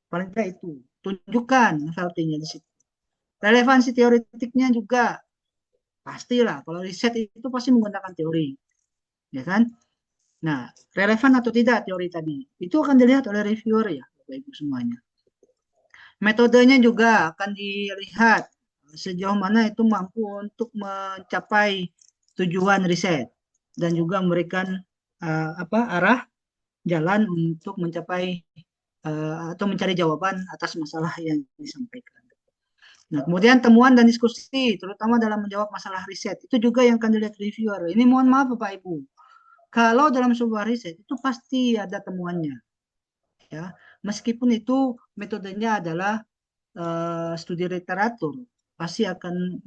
Paling tidak itu. Tunjukkan novelty-nya di situ. Relevansi teoretiknya juga pastilah. Kalau riset itu pasti menggunakan teori, ya kan? Nah, relevan atau tidak teori tadi itu akan dilihat oleh reviewer ya, Bapak Ibu semuanya. Metodenya juga akan dilihat sejauh mana itu mampu untuk mencapai tujuan riset dan juga memberikan arah jalan untuk mencapai atau mencari jawaban atas masalah yang disampaikan. Nah, kemudian temuan dan diskusi, terutama dalam menjawab masalah riset, itu juga yang akan dilihat reviewer. Ini mohon maaf Bapak Ibu, kalau dalam sebuah riset itu pasti ada temuannya, ya. Meskipun itu metodenya adalah studi literatur, pasti akan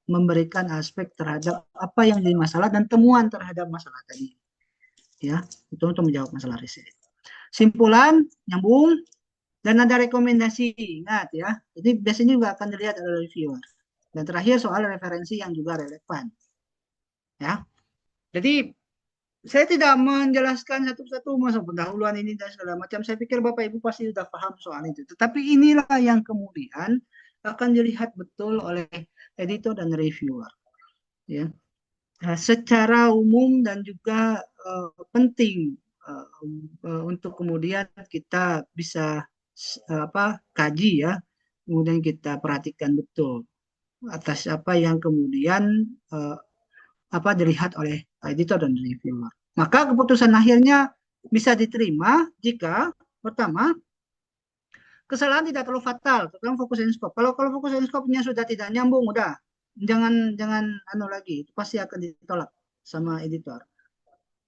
memberikan aspek terhadap apa yang jadi masalah dan temuan terhadap masalah tadi, ya. Itu untuk menjawab masalah riset. Simpulan, nyambung, dan ada rekomendasi, ingat ya. Jadi biasanya juga akan dilihat oleh reviewer. Dan terakhir soal referensi yang juga relevan, ya. Jadi saya tidak menjelaskan satu-satu masa pendahuluan ini dan segala macam. Saya pikir Bapak Ibu pasti sudah paham soal itu. Tetapi inilah yang kemudian akan dilihat betul oleh editor dan reviewer, ya. Secara umum dan juga penting untuk kemudian kita bisa kaji ya, kemudian kita perhatikan betul atas apa yang kemudian dilihat oleh editor dan reviewer. Maka keputusan akhirnya bisa diterima jika pertama kesalahan tidak terlalu fatal, terutama fokus and scope. Kalau fokus and scope-nya sudah tidak nyambung, udah jangan lagi, itu pasti akan ditolak sama editor.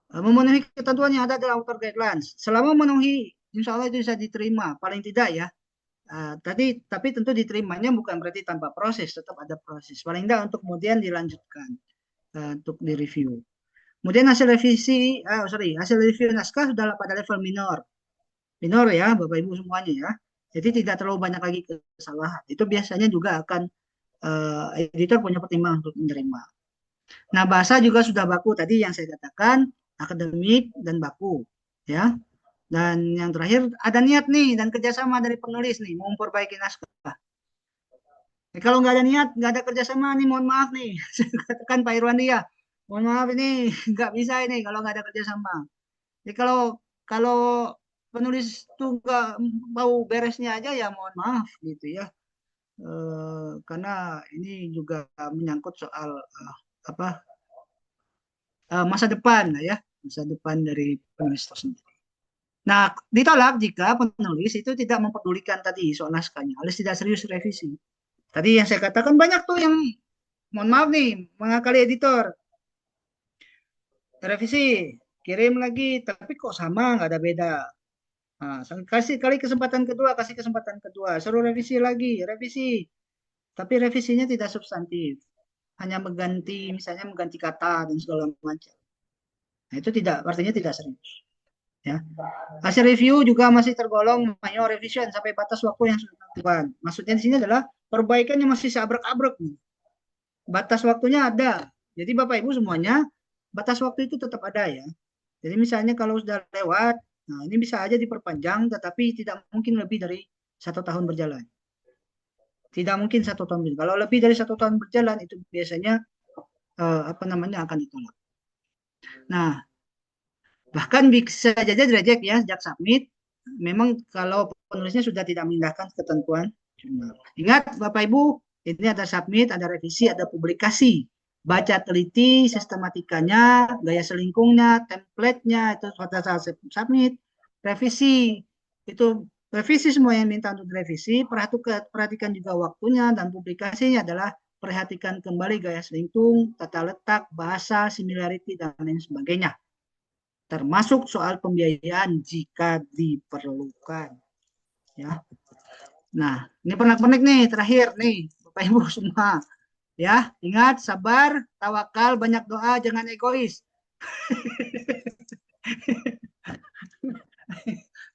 Memenuhi ketentuan yang ada dalam author guidelines. Selama memenuhi, insya Allah itu bisa diterima, paling tidak ya. Tapi tentu diterimanya bukan berarti tanpa proses, tetap ada proses. Paling tidak untuk kemudian dilanjutkan untuk direview. Kemudian hasil review naskah sudah pada level minor ya, Bapak Ibu semuanya ya. Jadi tidak terlalu banyak lagi kesalahan. Itu biasanya juga akan editor punya pertimbangan untuk menerima. Nah, bahasa juga sudah baku tadi yang saya katakan, akademik dan baku ya. Dan yang terakhir ada niat nih dan kerjasama dari penulis nih mau memperbaiki naskah. Kalau nggak ada niat, nggak ada kerjasama nih, mohon maaf nih. Saya katakan Pak Irwandi ya, mohon maaf ini nggak bisa ini kalau nggak ada kerjasama. Jadi kalau penulis tuh nggak mau beresnya aja ya mohon maaf gitu ya. Karena ini juga menyangkut soal masa depan ya, masa depan dari penulis tersebut. Nah, ditolak jika penulis itu tidak mempedulikan tadi soal naskahnya, alias tidak serius revisi. Tadi yang saya katakan banyak tuh yang, mohon maaf nih, mengakali editor. Revisi, kirim lagi, tapi kok sama, nggak ada beda. Nah, kasih kesempatan kedua, suruh revisi lagi, revisi. Tapi revisinya tidak substantif. Hanya misalnya mengganti kata dan segala macam. Nah, itu artinya tidak serius. Ya. Hasil review juga masih tergolong minor revision sampai batas waktu yang sudah ditentukan. Maksudnya di sini adalah perbaikannya masih seabrek-abrek. Batas waktunya ada. Jadi Bapak Ibu semuanya, batas waktu itu tetap ada ya. Jadi misalnya kalau sudah lewat, nah ini bisa aja diperpanjang, tetapi tidak mungkin lebih dari 1 tahun berjalan. Tidak mungkin 1 tahun berjalan. Kalau lebih dari 1 tahun berjalan, itu biasanya apa namanya akan ditolak. Nah, bahkan bisa saja direject ya sejak submit. Memang kalau penulisnya sudah tidak mengindahkan ketentuan jurnal. Ingat Bapak Ibu, ini ada submit, ada revisi, ada publikasi. Baca teliti sistematikanya, gaya selingkungnya, template-nya, itu pada saat submit, revisi. Itu revisi semua yang minta untuk direvisi, perhatikan juga waktunya, dan publikasinya adalah perhatikan kembali gaya selingkung, tata letak, bahasa, similarity, dan lain sebagainya. Termasuk soal pembiayaan jika diperlukan. Ya. Nah, ini pernak-pernik nih terakhir nih, Bapak Ibu semua. Ya, ingat sabar, tawakal, banyak doa, jangan egois.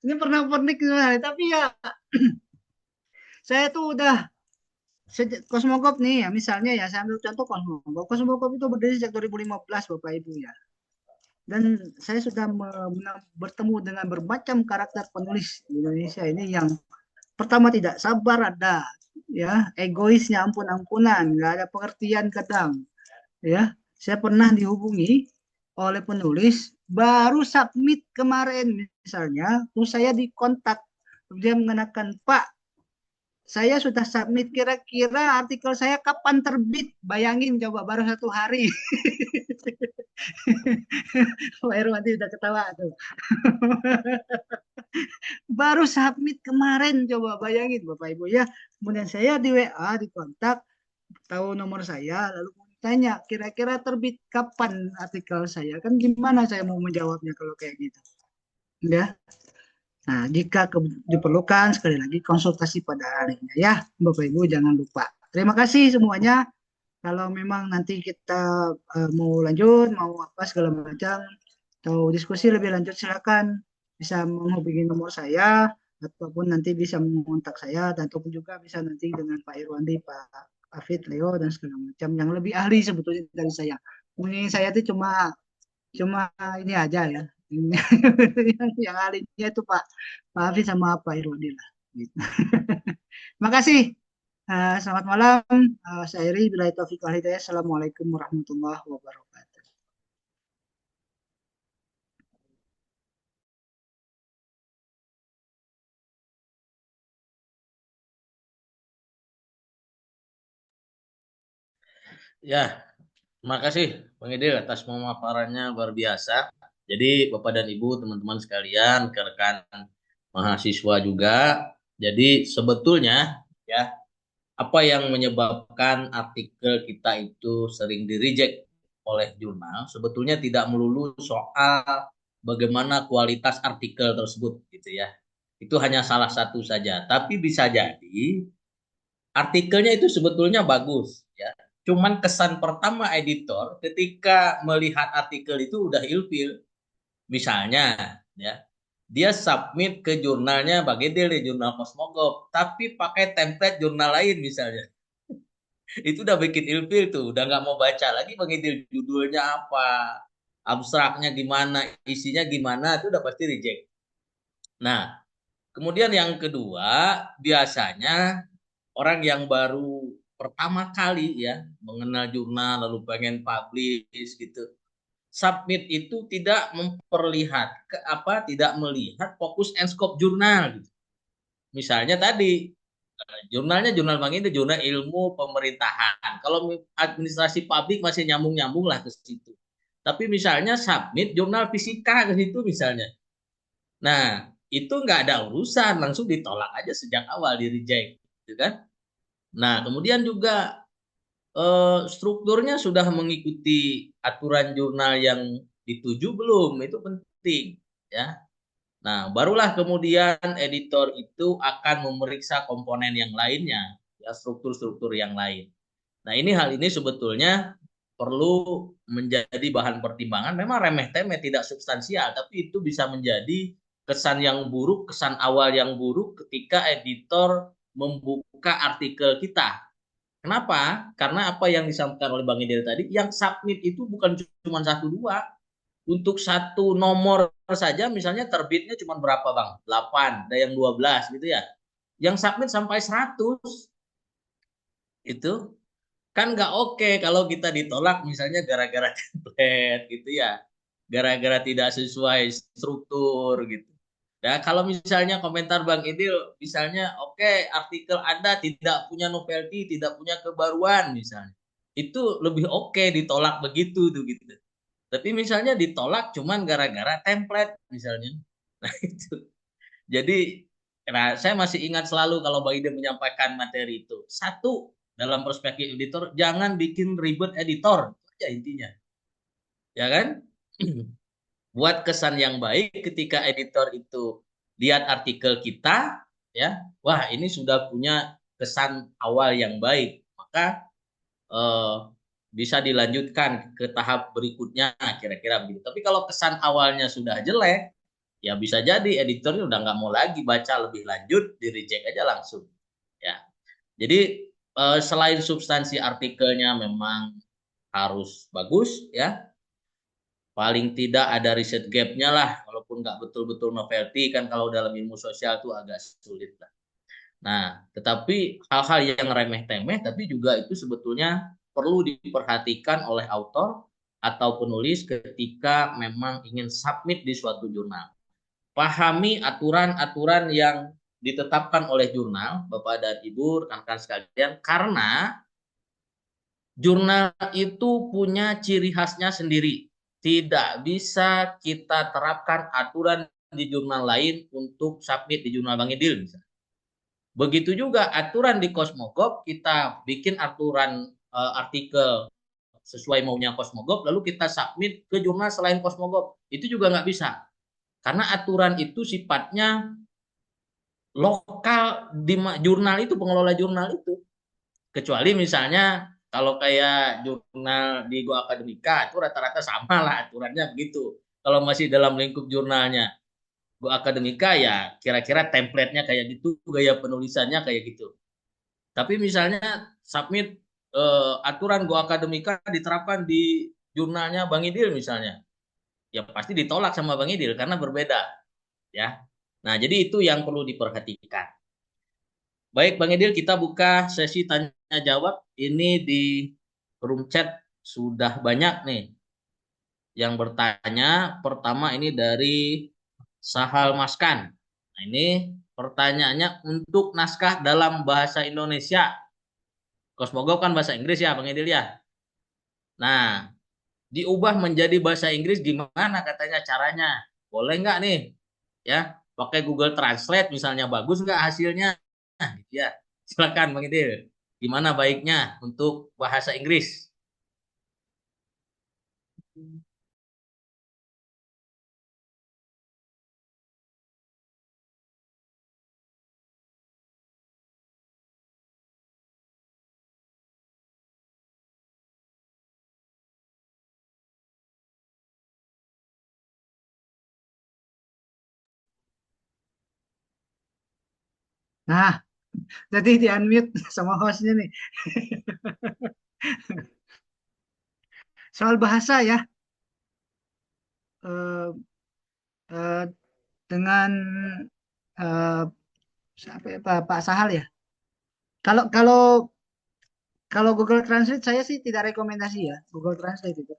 Ini pernak-pernik sebenarnya, tapi ya saya tuh udah Kosmogop nih ya, misalnya ya saya ambil contoh Kosmogop. Kosmogop itu berdiri sejak 2015 Bapak Ibu ya. Dan saya sudah bertemu dengan bermacam karakter penulis di Indonesia ini yang pertama tidak sabar ada, ya, egoisnya ampun-ampunan, nggak ada pengertian kadang, ya. Saya pernah dihubungi oleh penulis baru submit kemarin misalnya, terus saya dikontak, dia mengenakan, Pak, saya sudah submit, kira-kira artikel saya kapan terbit? Bayangin coba, baru 1 hari. Pak Irwanti udah ketawa tuh. Baru submit kemarin, coba bayangin Bapak Ibu ya. Kemudian saya di WA, di kontak, tahu nomor saya, lalu tanya, kira-kira terbit kapan artikel saya? Kan gimana saya mau menjawabnya kalau kayak gitu? Ya. Nah, jika diperlukan, sekali lagi konsultasi pada ahlinya ya, Bapak Ibu jangan lupa. Terima kasih semuanya. Kalau memang nanti kita mau lanjut, mau apa segala macam, atau diskusi lebih lanjut, silakan bisa menghubungi nomor saya, ataupun nanti bisa mengontak saya, dan ataupun juga bisa nanti dengan Pak Irwandi, Pak Afid, Leo, dan segala macam yang lebih ahli sebetulnya dari saya. Mungkin saya itu cuma cuma ini aja ya. Yang ahlinya itu Pak Afid sama Pak Irwandi lah. Gitu. Terima kasih. Selamat malam. Saya Iri, billahi taufiq wal hidayah. Assalamualaikum warahmatullahi wabarakatuh. Ya, terima kasih Bang Idil atas pemaparannya luar biasa. Jadi Bapak dan Ibu, teman-teman sekalian, rekan mahasiswa juga. Jadi sebetulnya ya, apa yang menyebabkan artikel kita itu sering di-reject oleh jurnal sebetulnya tidak melulu soal bagaimana kualitas artikel tersebut gitu ya. Itu hanya salah satu saja, tapi bisa jadi artikelnya itu sebetulnya bagus ya. Cuman kesan pertama editor ketika melihat artikel itu udah ilfil. Misalnya ya, dia submit ke jurnalnya Bang Edil di jurnal Cosmogop, tapi pakai template jurnal lain misalnya. Itu udah bikin ilfil tuh, udah nggak mau baca lagi Bang Edil, judulnya apa, abstraknya gimana, isinya gimana, itu udah pasti reject. Nah, kemudian yang kedua, biasanya orang yang baru pertama kali ya mengenal jurnal lalu pengen publish gitu, submit itu tidak tidak melihat fokus and scope jurnal gitu. Misalnya tadi jurnalnya jurnal Bang ini jurnal ilmu pemerintahan. Kalau administrasi publik masih nyambung-nyambung lah ke situ. Tapi misalnya submit jurnal fisika ke situ misalnya. Nah, itu nggak ada urusan, langsung ditolak aja sejak awal, di reject, gitu kan? Nah, kemudian juga strukturnya sudah mengikuti aturan jurnal yang dituju belum? Itu penting, ya. Nah, barulah kemudian editor itu akan memeriksa komponen yang lainnya, ya, struktur-struktur yang lain. Nah, hal ini sebetulnya perlu menjadi bahan pertimbangan. Memang remeh-temeh, tidak substansial, tapi itu bisa menjadi kesan yang buruk, kesan awal yang buruk ketika editor membuka artikel kita. Kenapa? Karena apa yang disampaikan oleh Bang Idil tadi, yang submit itu bukan cuma satu dua. Untuk satu nomor saja misalnya terbitnya cuma berapa Bang? 8, ada yang 12 gitu ya. Yang submit sampai 100 itu kan nggak oke kalau kita ditolak misalnya gara-gara template gitu ya. Gara-gara tidak sesuai struktur gitu. Nah, kalau misalnya komentar Bang Idil, misalnya oke, artikel Anda tidak punya novelty, tidak punya kebaruan misalnya. Itu lebih oke ditolak begitu tuh gitu. Tapi misalnya ditolak cuman gara-gara template misalnya. Nah, itu. Jadi, nah, saya masih ingat selalu kalau Bang Idil menyampaikan materi itu. Satu, dalam perspektif editor, jangan bikin ribet editor. Itu aja intinya. Ya kan? Buat kesan yang baik ketika editor itu lihat artikel kita, ya, wah ini sudah punya kesan awal yang baik, maka eh, bisa dilanjutkan ke tahap berikutnya, kira-kira begitu. Tapi kalau kesan awalnya sudah jelek, ya bisa jadi editornya udah nggak mau lagi baca lebih lanjut, di reject aja langsung. Ya, jadi selain substansi artikelnya memang harus bagus, ya, paling tidak ada riset gapnya lah, walaupun nggak betul-betul novelty kan kalau dalam ilmu sosial tuh agak sulit lah. Nah, tetapi hal-hal yang remeh-temeh tapi juga itu sebetulnya perlu diperhatikan oleh autor atau penulis ketika memang ingin submit di suatu jurnal. Pahami aturan-aturan yang ditetapkan oleh jurnal, Bapak dan Ibu, rekan-rekan sekalian, karena jurnal itu punya ciri khasnya sendiri. Tidak bisa kita terapkan aturan di jurnal lain untuk submit di jurnal Bang Idil misalnya. Begitu juga aturan di Cosmogop, kita bikin aturan artikel sesuai maunya Cosmogop, lalu kita submit ke jurnal selain Cosmogop. Itu juga nggak bisa. Karena aturan itu sifatnya lokal di jurnal itu, pengelola jurnal itu. Kecuali misalnya kalau kayak jurnal di Go Akademika itu rata-rata sama lah aturannya begitu. Kalau masih dalam lingkup jurnalnya Go Akademika ya kira-kira template-nya kayak gitu, gaya penulisannya kayak gitu. Tapi misalnya submit aturan Go Akademika diterapkan di jurnalnya Bang Idil misalnya, ya pasti ditolak sama Bang Idil karena berbeda, ya. Nah, jadi itu yang perlu diperhatikan. Baik, Bang Idil, kita buka sesi tanya jawab. Ini di room chat sudah banyak nih yang bertanya. Pertama ini dari Sahal Maskan. Nah, ini pertanyaannya untuk naskah dalam bahasa Indonesia. Cosmogo kan bahasa Inggris ya, Bang Idil ya. Nah, diubah menjadi bahasa Inggris gimana katanya caranya? Boleh nggak nih? Ya, pakai Google Translate misalnya bagus nggak hasilnya? Nah, gitu ya. Silakan Bang Idil. Gimana baiknya untuk bahasa Inggris? Nah, jadi di unmute sama hostnya nih. Soal bahasa ya, eh, eh, dengan siapa ya, Pak Sahal ya. Kalau kalau kalau Google Translate saya sih tidak rekomendasi ya Google Translate itu.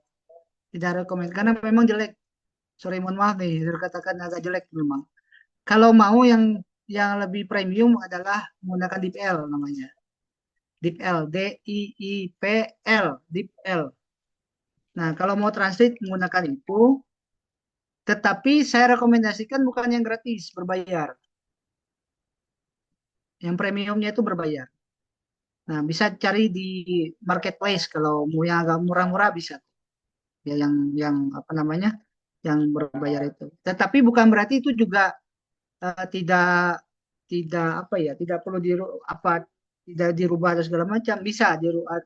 Tidak rekomend karena memang jelek. Sorry, mohon maaf nih, saya katakan agak jelek memang. Kalau mau yang lebih premium adalah menggunakan DeepL namanya. DeepL, DIIPL, DeepL. Nah, kalau mau translate menggunakan itu, tetapi saya rekomendasikan bukan yang gratis, berbayar. Yang premiumnya itu berbayar. Nah, bisa cari di marketplace kalau mau yang agak murah-murah bisa. Ya yang apa namanya? Yang berbayar itu. Tetapi bukan berarti itu juga tidak tidak apa ya, tidak perlu apa tidak dirubah atau segala macam, bisa dirubah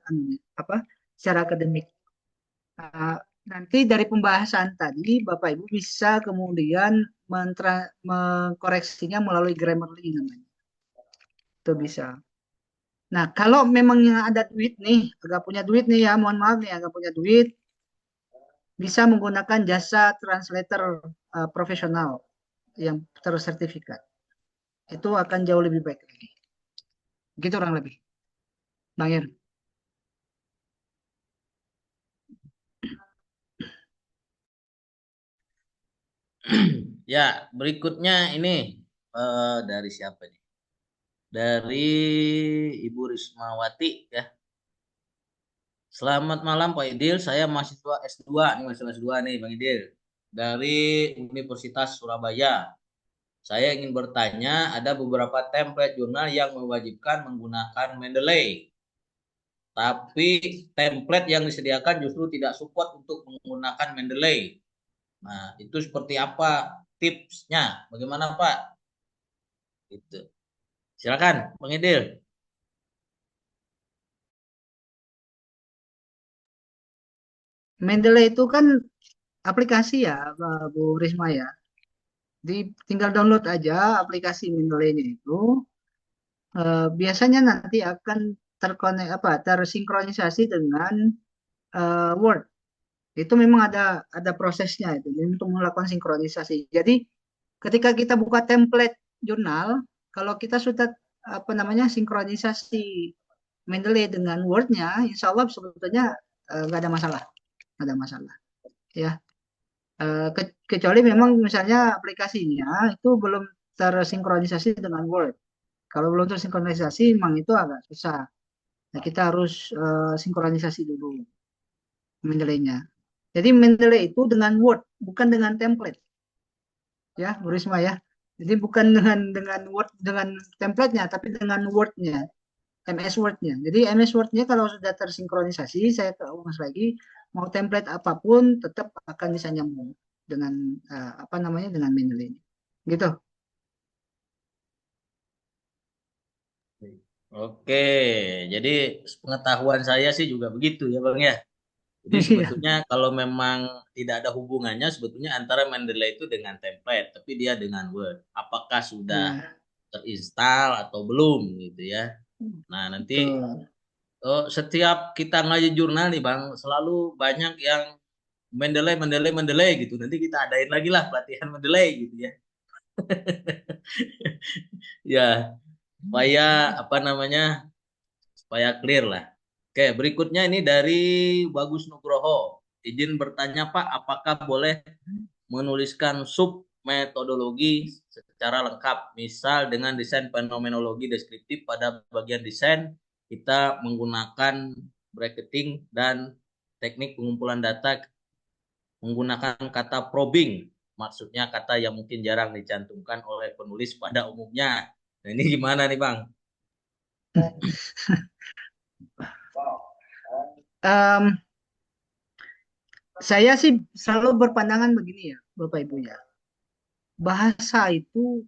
apa secara akademik. Nanti dari pembahasan tadi Bapak Ibu bisa kemudian mengkoreksinya melalui Grammarly namanya. itu bisa. Nah, kalau memang yang ada duit nih, agak punya duit nih ya, mohon maaf nih, agak punya duit, bisa menggunakan jasa translator profesional yang tersertifikat. Itu akan jauh lebih baik lagi. Gitu orang lebih. Bang Ir. Ya, berikutnya ini dari siapa nih? Dari Ibu Rismawati ya. Selamat malam Pak Idil, saya mahasiswa S2 nih, mahasiswa S2 nih Bang Idil dari Universitas Surabaya. Saya ingin bertanya, ada beberapa template jurnal yang mewajibkan menggunakan Mendeley. Tapi template yang disediakan justru tidak support untuk menggunakan Mendeley. Nah, itu seperti apa tipsnya? Bagaimana Pak? Gitu. Silakan, Bang Idil. Mendeley itu kan aplikasi ya, Bu Risma ya. Tinggal download aja aplikasi Mendeley-nya itu. Biasanya nanti akan tersinkronisasi dengan Word. Itu memang ada prosesnya itu untuk melakukan sinkronisasi. Jadi ketika kita buka template jurnal, kalau kita sudah apa namanya sinkronisasi Mendeley dengan Word-nya, insya Allah sebetulnya nggak ada masalah, nggak ada masalah. Ya, kecuali memang misalnya aplikasinya itu belum tersinkronisasi dengan Word. Kalau belum tersinkronisasi, memang itu agak susah. Nah, kita harus sinkronisasi dulu Mendeley-nya. Jadi Mendeley itu dengan Word, bukan dengan template, ya, Bu Risma ya. Jadi bukan dengan Word dengan template-nya, tapi dengan Word-nya, MS Word-nya. Jadi MS Word-nya kalau sudah tersinkronisasi, saya ulas lagi, mau template apapun tetap akan bisa nyambung dengan apa namanya dengan Mendeley. Gitu. Oke, jadi pengetahuan saya sih juga begitu ya Bang ya. Jadi Iya. sebetulnya kalau memang tidak ada hubungannya sebetulnya antara Mendeley itu dengan template, tapi dia dengan Word. Apakah sudah Iya, terinstall atau belum gitu ya. Nah, nanti betul. setiap kita ngaji jurnal nih Bang, selalu banyak yang Mendeley, Mendeley, Mendeley gitu. Nanti kita adain lagi lah pelatihan Mendeley gitu ya. Ya, supaya apa namanya? Supaya clear lah. Oke, berikutnya ini dari Bagus Nugroho. Izin bertanya Pak, apakah boleh menuliskan sub metodologi secara lengkap, misal dengan desain fenomenologi deskriptif pada bagian desain kita menggunakan bracketing dan teknik pengumpulan data menggunakan kata probing, maksudnya kata yang mungkin jarang dicantumkan oleh penulis pada umumnya. Nah, ini gimana nih Bang? Em, saya sih selalu berpandangan begini ya, Bapak Ibu ya. Bahasa itu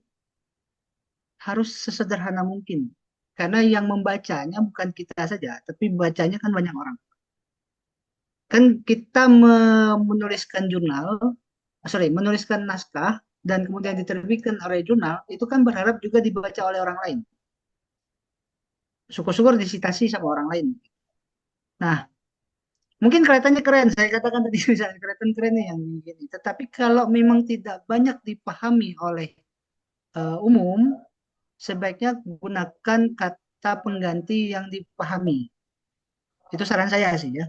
harus sesederhana mungkin. Karena yang membacanya bukan kita saja, tapi bacanya kan banyak orang. Kan kita menuliskan jurnal, menuliskan naskah dan kemudian diterbitkan oleh jurnal, itu kan berharap juga dibaca oleh orang lain. Syukur-syukur disitasi sama orang lain. Nah, mungkin kelihatannya keren, saya katakan tadi misalnya kelihatan keren nih yang begini. Tetapi kalau memang tidak banyak dipahami oleh umum, sebaiknya gunakan kata pengganti yang dipahami. Itu saran saya sih ya.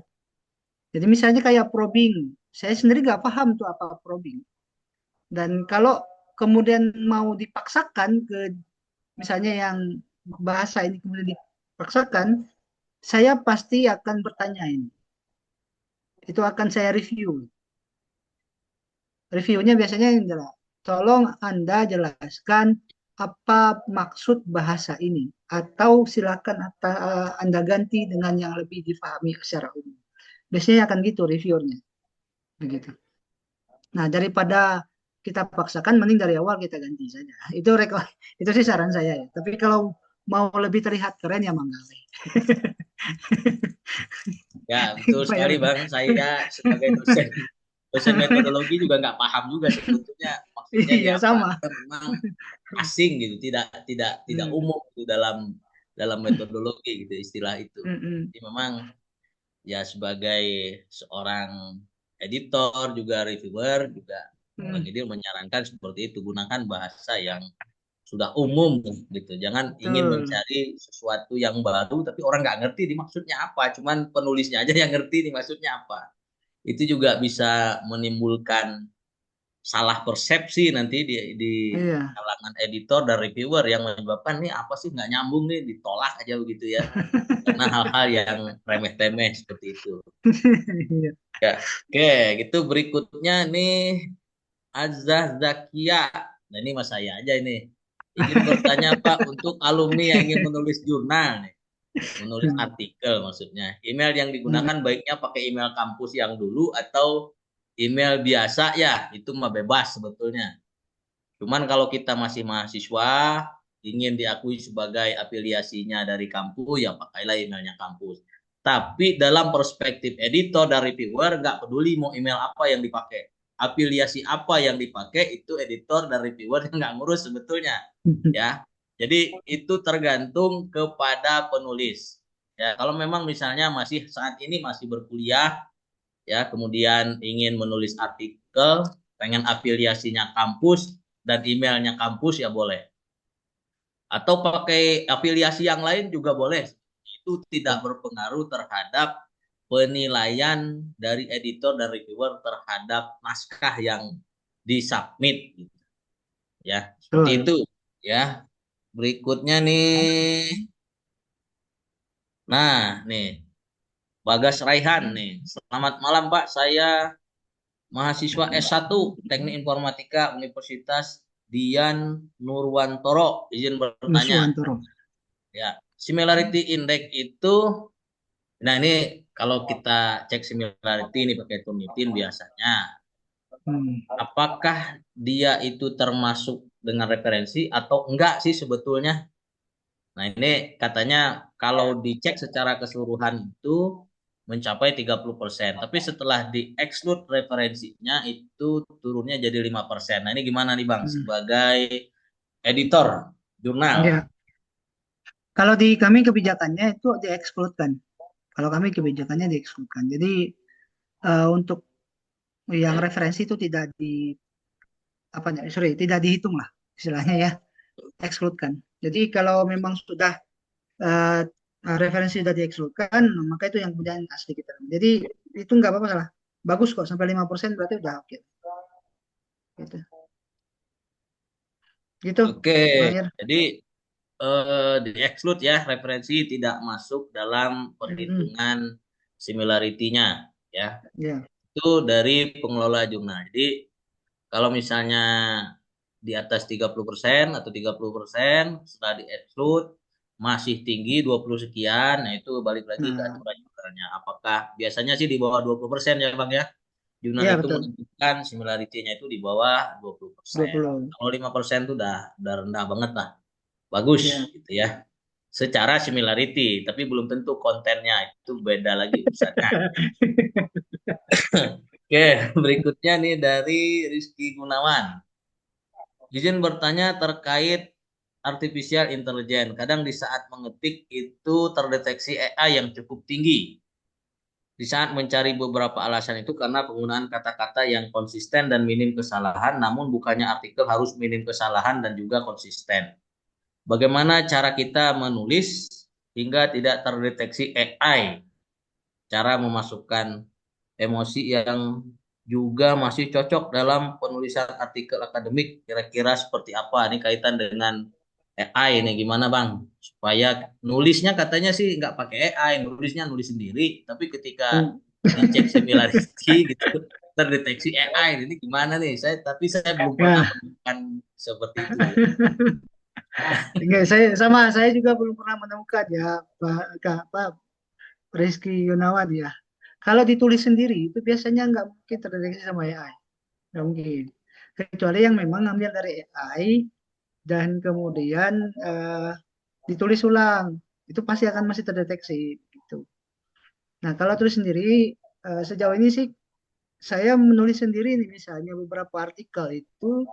Jadi misalnya kayak probing, saya sendiri nggak paham tuh apa probing. Dan kalau kemudian mau dipaksakan ke misalnya yang bahasa ini kemudian dipaksakan, saya pasti akan bertanya ini. Itu akan saya review. Reviewnya biasanya yang jelas. Tolong Anda jelaskan apa maksud bahasa ini. Atau silakan Anda ganti dengan yang lebih difahami secara umum. Biasanya akan gitu reviewnya. Begitu. Nah, daripada kita paksakan, mending dari awal kita ganti saja. Itu sih saran saya ya. Tapi kalau mau lebih terlihat keren ya mangga. Ya, betul Pak sekali Eri. Bang. Saya sebagai dosen dosen metodologi juga nggak paham juga sebetulnya maksudnya ini Iya apa? sama. Karena memang asing gitu, tidak Hmm. umum gitu dalam dalam metodologi gitu istilah itu. Mm-mm. Jadi memang ya sebagai seorang editor juga reviewer juga Bang Mm. Idil menyarankan seperti itu, gunakan bahasa yang sudah umum gitu. Jangan ingin Betul. mencari sesuatu yang baru tapi orang nggak ngerti ini maksudnya apa, cuman penulisnya aja yang ngerti ini maksudnya apa. Itu juga bisa menimbulkan salah persepsi nanti di Iya. kalangan editor dan reviewer yang menyebabkan nih apa sih nggak nyambung nih ditolak aja begitu ya karena hal-hal yang remeh-temeh seperti itu. Iya. Ya, oke, gitu berikutnya nih Azza Zakia. Nah ini mas saya aja ini. Izin bertanya Pak untuk alumni yang ingin menulis jurnal nih, menulis artikel maksudnya. Email yang digunakan Hmm. baiknya pakai email kampus yang dulu atau email biasa ya, itu mah bebas sebetulnya. Cuman kalau kita masih mahasiswa, ingin diakui sebagai afiliasinya dari kampus, ya pakailah emailnya kampus. Tapi dalam perspektif editor dan reviewer, nggak peduli mau email apa yang dipakai. Afiliasi apa yang dipakai, itu editor dan reviewer yang nggak ngurus sebetulnya. Ya, jadi itu tergantung kepada penulis. Ya, kalau memang misalnya masih saat ini masih berkuliah, ya kemudian ingin menulis artikel, pengen afiliasinya kampus dan emailnya kampus ya boleh. Atau pakai afiliasi yang lain juga boleh. Itu tidak berpengaruh terhadap penilaian dari editor dan reviewer terhadap naskah yang disubmit. Ya, seperti Betul. itu. Ya, berikutnya nih. Nah, nih Bagas Raihan nih. Selamat malam Pak, saya mahasiswa S1 Teknik Informatika Universitas Dian Nurwantoro. Izin bertanya. Nuswantoro. Ya, similarity index itu, nah ini kalau kita cek similarity ini pakai Turnitin biasanya, Hmm. apakah dia itu termasuk dengan referensi atau enggak sih sebetulnya? Nah ini katanya kalau dicek secara keseluruhan itu mencapai 30%. Tapi setelah di-exclude referensinya itu turunnya jadi 5%. Nah ini gimana nih Bang Hmm. sebagai editor jurnal? Ya. Kalau di kami kebijakannya itu diekskludkan. Kalau kami kebijakannya diekskludkan. Jadi untuk yang referensi itu tidak di apa sorry tidak dihitung lah istilahnya ya, ekskludkan. Jadi kalau memang sudah eh, referensi sudah diekskludkan, maka itu yang kemudian asli kita. Jadi itu nggak apa-apa salah. Bagus kok sampai 5% berarti udah oke. Gitu. Gitu, Oke, Bang Ir. jadi di-exclude ya referensi tidak masuk dalam Mm-mm. perhitungan similarity-nya ya. Ya. Itu dari pengelola jurnal. Jadi kalau misalnya di atas 30% atau 30% setelah di-exclude masih tinggi 20 sekian, nah itu balik lagi ke Nah, aturan jurnalnya. Apakah biasanya sih di bawah 20% ya Bang ya? Jurnal iya itu betul. menentukan similarity-nya itu di bawah 20%. 20. Kalau 5% itu udah rendah banget lah. Bagus Ya. gitu ya. Secara similarity, tapi belum tentu kontennya itu beda lagi urusannya. Oke, berikutnya nih dari Rizky Gunawan. Izin bertanya terkait artificial intelligence. Kadang di saat mengetik itu terdeteksi AI yang cukup tinggi. Di saat mencari beberapa alasan itu karena penggunaan kata-kata yang konsisten dan minim kesalahan, namun bukannya artikel harus minim kesalahan dan juga konsisten. Bagaimana cara kita menulis hingga tidak terdeteksi AI? Cara memasukkan emosi yang juga masih cocok dalam penulisan artikel akademik. Kira-kira seperti apa? Ini kaitan dengan AI ini gimana Bang? Supaya nulisnya katanya sih nggak pakai AI, nulisnya nulis sendiri. Tapi ketika Hmm. dicek similarity gitu, terdeteksi AI. Ini gimana nih? Tapi saya belum pernah Ya. menemukan seperti itu. Enggak, saya juga belum pernah menemukan ya Pak Rizky Yunawan ya. Kalau ditulis sendiri itu biasanya nggak mungkin terdeteksi sama AI, nggak mungkin. Kecuali yang memang ngambil dari AI dan kemudian ditulis ulang, itu pasti akan masih terdeteksi gitu. Nah kalau tulis sendiri sejauh ini sih saya menulis sendiri nih misalnya beberapa artikel itu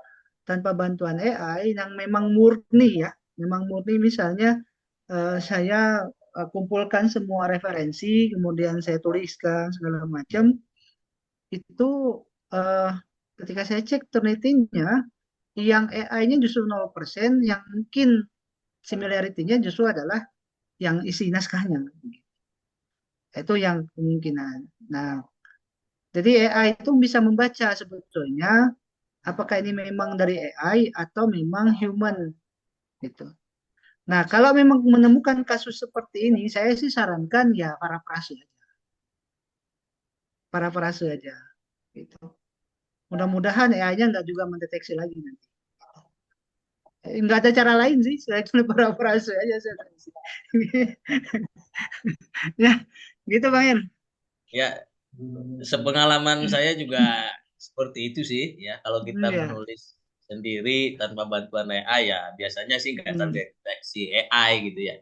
tanpa bantuan AI yang memang murni ya, memang murni misalnya saya kumpulkan semua referensi, kemudian saya tuliskan segala macam, itu eh, ketika saya cek Turnitin-nya, yang AI-nya justru 0%, yang mungkin similarity-nya justru adalah yang isi naskahnya. Itu yang kemungkinan. Nah, jadi AI itu bisa membaca sebetulnya apakah ini memang dari AI atau memang human gitu. Nah, kalau memang menemukan kasus seperti ini, saya sih sarankan ya parafrase aja gitu. Mudah-mudahan AI-nya nggak juga mendeteksi lagi nanti. Nggak ada cara lain sih selain parafrase aja saya tahu sih. Ya, gitu Bang Ir. Ya, sepengalaman saya juga seperti itu sih ya. Kalau kita Ya. menulis sendiri tanpa bantuan AI ya biasanya sih nggak Hmm, terdeteksi AI gitu ya.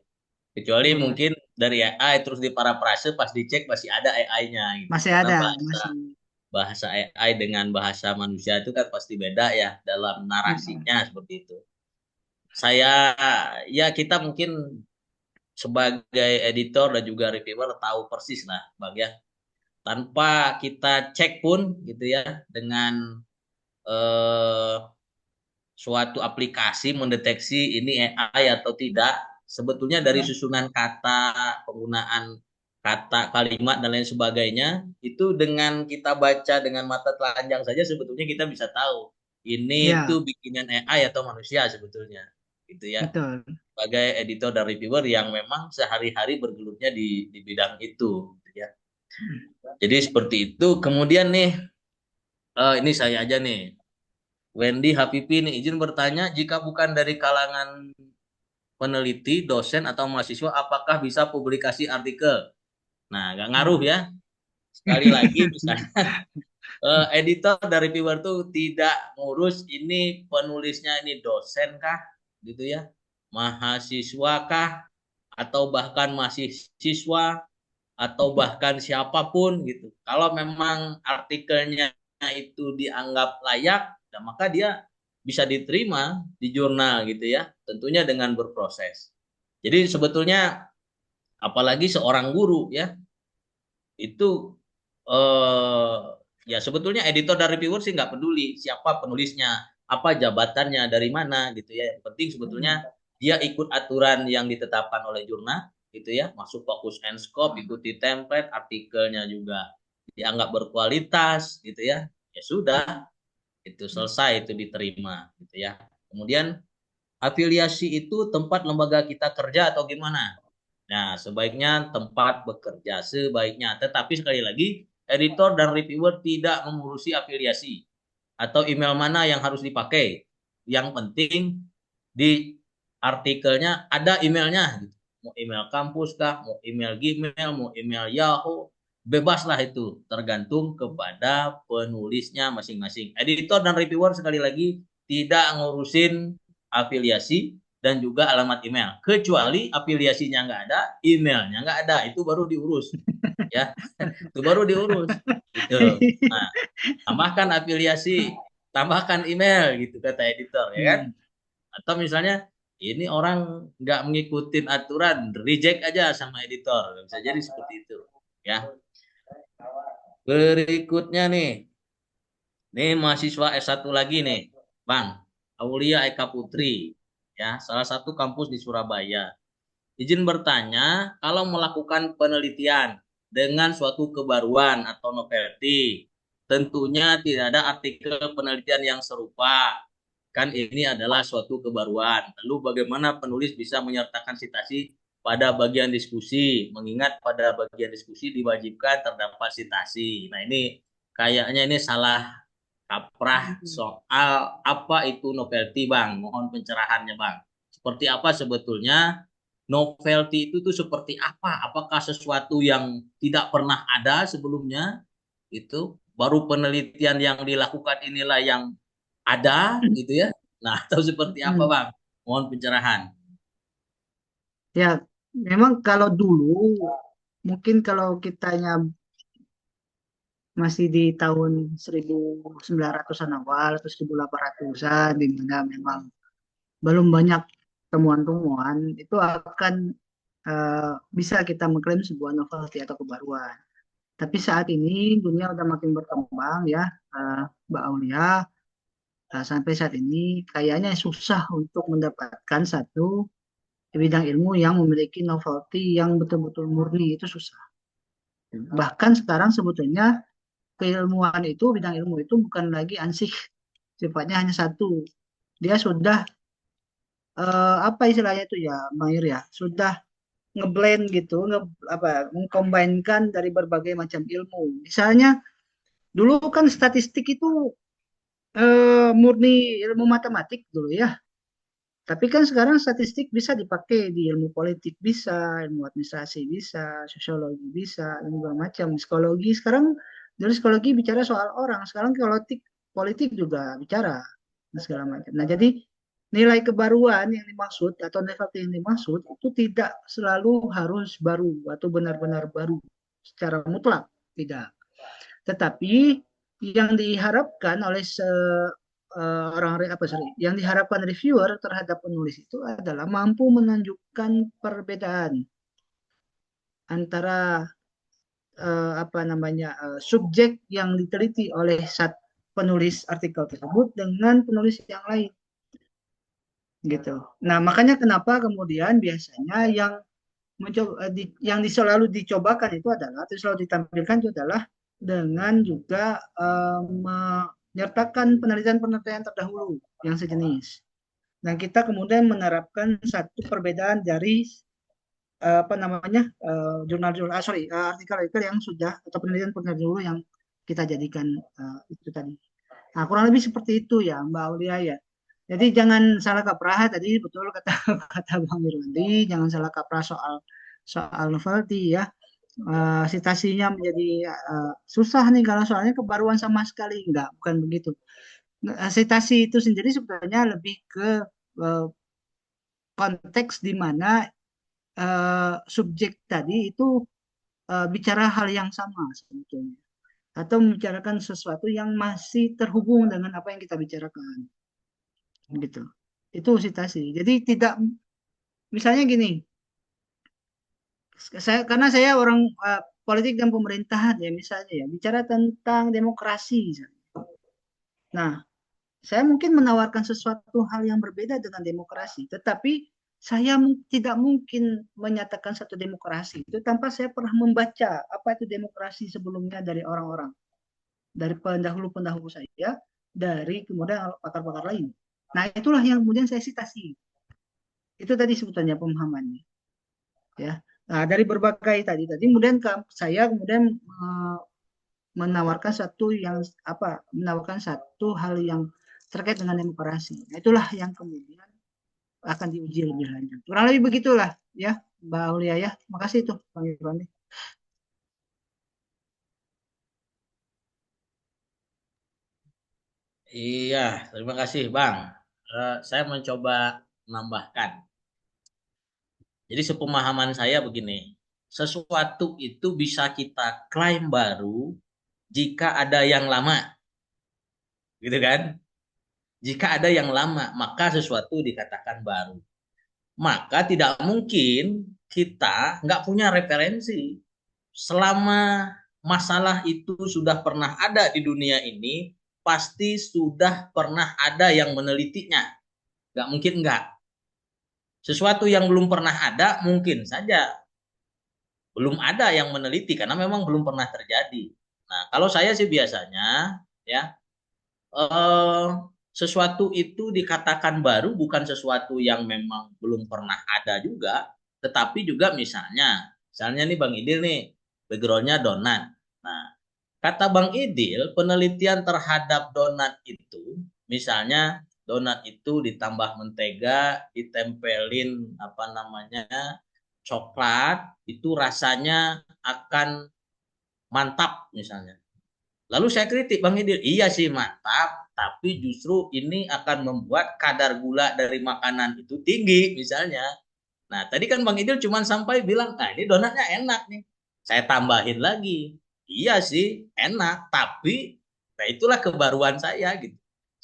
Kecuali ya. mungkin dari AI terus diparafrase pas dicek masih ada AI-nya gitu. Masih Karena ada, bahasa masih. bahasa AI dengan bahasa manusia itu kan pasti beda ya dalam Hmm, narasinya seperti itu. Saya ya kita mungkin sebagai editor dan juga reviewer tahu persis lah Bang ya. Tanpa kita cek pun gitu ya dengan eh, suatu aplikasi mendeteksi ini AI atau tidak, sebetulnya dari ya. susunan kata, penggunaan kata, kalimat dan lain sebagainya, itu dengan kita baca dengan mata telanjang saja sebetulnya kita bisa tahu ini Ya, tuh bikinan AI atau manusia sebetulnya, gitu ya. betul. Sebagai editor dan reviewer yang memang sehari-hari bergelutnya di bidang itu, gitu ya. Jadi seperti itu. Kemudian nih, ini saya aja nih. Wendy Habibi nih izin bertanya, jika bukan dari kalangan peneliti, dosen atau mahasiswa, apakah bisa publikasi artikel? Nah, nggak ngaruh Hmm. ya. Sekali lagi, misalnya editor dari reviewer tuh tidak ngurus ini penulisnya ini dosen kah, gitu ya, mahasiswa kah, atau bahkan masih siswa, atau bahkan siapapun gitu. Kalau memang artikelnya itu dianggap layak, nah maka dia bisa diterima di jurnal gitu ya, tentunya dengan berproses. Jadi sebetulnya apalagi seorang guru ya, itu eh, ya sebetulnya editor dan reviewer sih nggak peduli siapa penulisnya, apa jabatannya, dari mana gitu ya. Yang penting sebetulnya dia ikut aturan yang ditetapkan oleh jurnal gitu ya, masuk fokus and scope, ikuti template, artikelnya juga dianggap berkualitas gitu ya. Ya sudah, itu selesai, itu diterima gitu ya. Kemudian afiliasi itu tempat lembaga kita kerja atau gimana? Nah, sebaiknya tempat bekerja sebaiknya. Tetapi sekali lagi, editor dan reviewer tidak mengurusi afiliasi atau email mana yang harus dipakai. Yang penting di artikelnya ada emailnya. Mau email kampus kah, mau email Gmail, mau email Yahoo, bebaslah itu. Tergantung kepada penulisnya masing-masing. Editor dan reviewer sekali lagi tidak ngurusin afiliasi dan juga alamat email. Kecuali afiliasinya nggak ada, emailnya nggak ada, itu baru diurus, ya, itu baru diurus, gitu. Nah, tambahkan afiliasi, tambahkan email, gitu kata editor, ya kan? Hmm. Atau misalnya ini orang nggak mengikuti aturan, reject aja sama editor, bisa jadi seperti itu, ya. Berikutnya nih mahasiswa S1 lagi nih, Bang Aulia Eka Putri, ya, salah satu kampus di Surabaya. Izin bertanya, kalau melakukan penelitian dengan suatu kebaruan atau novelty, tentunya tidak ada artikel penelitian yang serupa. Kan ini adalah suatu kebaruan. Lalu bagaimana penulis bisa menyertakan sitasi pada bagian diskusi, mengingat pada bagian diskusi diwajibkan terdapat sitasi. Nah ini kayaknya ini salah kaprah soal apa itu novelty, Bang. Mohon pencerahannya, Bang. Seperti apa sebetulnya novelty itu tuh, seperti apa? Apakah sesuatu yang tidak pernah ada sebelumnya? Itu baru penelitian yang dilakukan inilah yang ada gitu ya. Nah, atau seperti apa, Hmm. Bang? Mohon pencerahan. Ya, memang kalau dulu mungkin kalau kitanya masih di tahun 1900-an awal atau 1800-an, di mana memang belum banyak temuan-temuan, itu akan bisa kita mengklaim sebuah novelty atau kebaruan. Tapi saat ini dunia udah makin berkembang ya, Mbak Aulia. Sampai saat ini kayaknya susah untuk mendapatkan satu bidang ilmu yang memiliki novelty yang betul-betul murni, itu susah. Bahkan sekarang sebetulnya keilmuan itu, bidang ilmu itu bukan lagi ansih, sifatnya hanya satu. Dia sudah apa istilahnya itu ya, Bang Ir ya, sudah ngeblend gitu, apa, mengkombinkan dari berbagai macam ilmu. Misalnya dulu kan statistik itu murni ilmu matematik dulu ya. Tapi kan sekarang statistik bisa dipakai di ilmu politik bisa, ilmu administrasi bisa, sosiologi bisa, dan segala macam. Psikologi sekarang, dari psikologi bicara soal orang, sekarang politik politik juga bicara dan segala macam. Nah, jadi nilai kebaruan yang dimaksud atau nilai yang dimaksud itu tidak selalu harus baru atau benar-benar baru secara mutlak, tidak. Tetapi yang diharapkan oleh orang apa sorry, yang diharapkan reviewer terhadap penulis itu adalah mampu menunjukkan perbedaan antara apa namanya subjek yang diteliti oleh penulis artikel tersebut dengan penulis yang lain gitu. Nah, makanya kenapa kemudian biasanya yang mencoba yang selalu dicobakan itu adalah atau selalu ditampilkan itu adalah dengan juga menyertakan penelitian-penelitian terdahulu yang sejenis. Dan kita kemudian menerapkan satu perbedaan dari apa namanya jurnal-jurnal sorry artikel-artikel yang sudah atau penelitian-penelitian dulu yang kita jadikan itu tadi. Nah, kurang lebih seperti itu ya Mbak Aulia ya. Jadi jangan salah kaprah tadi, betul kata kata Bang Irwandi, jangan salah kaprah soal soal novelty ya. Citasinya menjadi susah nih kalau soalnya kebaruan sama sekali enggak, bukan begitu. Citasi itu sendiri sebenarnya lebih ke uh, konteks di mana subjek tadi itu bicara hal yang sama sebetulnya atau membicarakan sesuatu yang masih terhubung dengan apa yang kita bicarakan gitu. Itu citasi. Jadi tidak, misalnya gini, karena saya orang politik dan pemerintahan ya misalnya ya bicara tentang demokrasi misalnya. Nah, saya mungkin menawarkan sesuatu hal yang berbeda dengan demokrasi, tetapi saya tidak mungkin menyatakan satu demokrasi itu tanpa saya pernah membaca apa itu demokrasi sebelumnya dari orang-orang, dari pendahulu-pendahulu saya, dari kemudian pakar-pakar lain. Nah, itulah yang kemudian saya citasi. Itu tadi sebetulnya pemahamannya, ya. Nah, dari berbagai tadi kemudian saya kemudian menawarkan satu yang apa? Menawarkan satu hal yang terkait dengan demokrasi. Nah, itulah yang kemudian akan diuji lebih lanjut. Kurang lebih begitulah ya, Mbak Aulia ya. Makasih tuh Bang Irwan. Iya, terima kasih Bang. Saya mencoba menambahkan. Jadi sepemahaman saya begini, sesuatu itu bisa kita klaim baru jika ada yang lama, gitu kan? Jika ada yang lama, maka sesuatu dikatakan baru. Maka tidak mungkin kita nggak punya referensi. Selama masalah itu sudah pernah ada di dunia ini, pasti sudah pernah ada yang menelitinya. Nggak mungkin nggak. Sesuatu yang belum pernah ada, mungkin saja belum ada yang meneliti karena memang belum pernah terjadi. Nah, kalau saya sih biasanya ya eh, sesuatu itu dikatakan baru bukan sesuatu yang memang belum pernah ada juga, tetapi juga misalnya nih Bang Idil nih backgroundnya donat. Nah, kata Bang Idil penelitian terhadap donat itu, misalnya donat itu ditambah mentega, ditempelin apa namanya coklat, itu rasanya akan mantap misalnya. Lalu saya kritik Bang Idil, iya sih mantap, tapi justru ini akan membuat kadar gula dari makanan itu tinggi misalnya. Nah tadi kan Bang Idil cuma sampai bilang, nah ini donatnya enak nih. Saya tambahin lagi. iya sih enak, tapi nah itulah kebaruan saya gitu.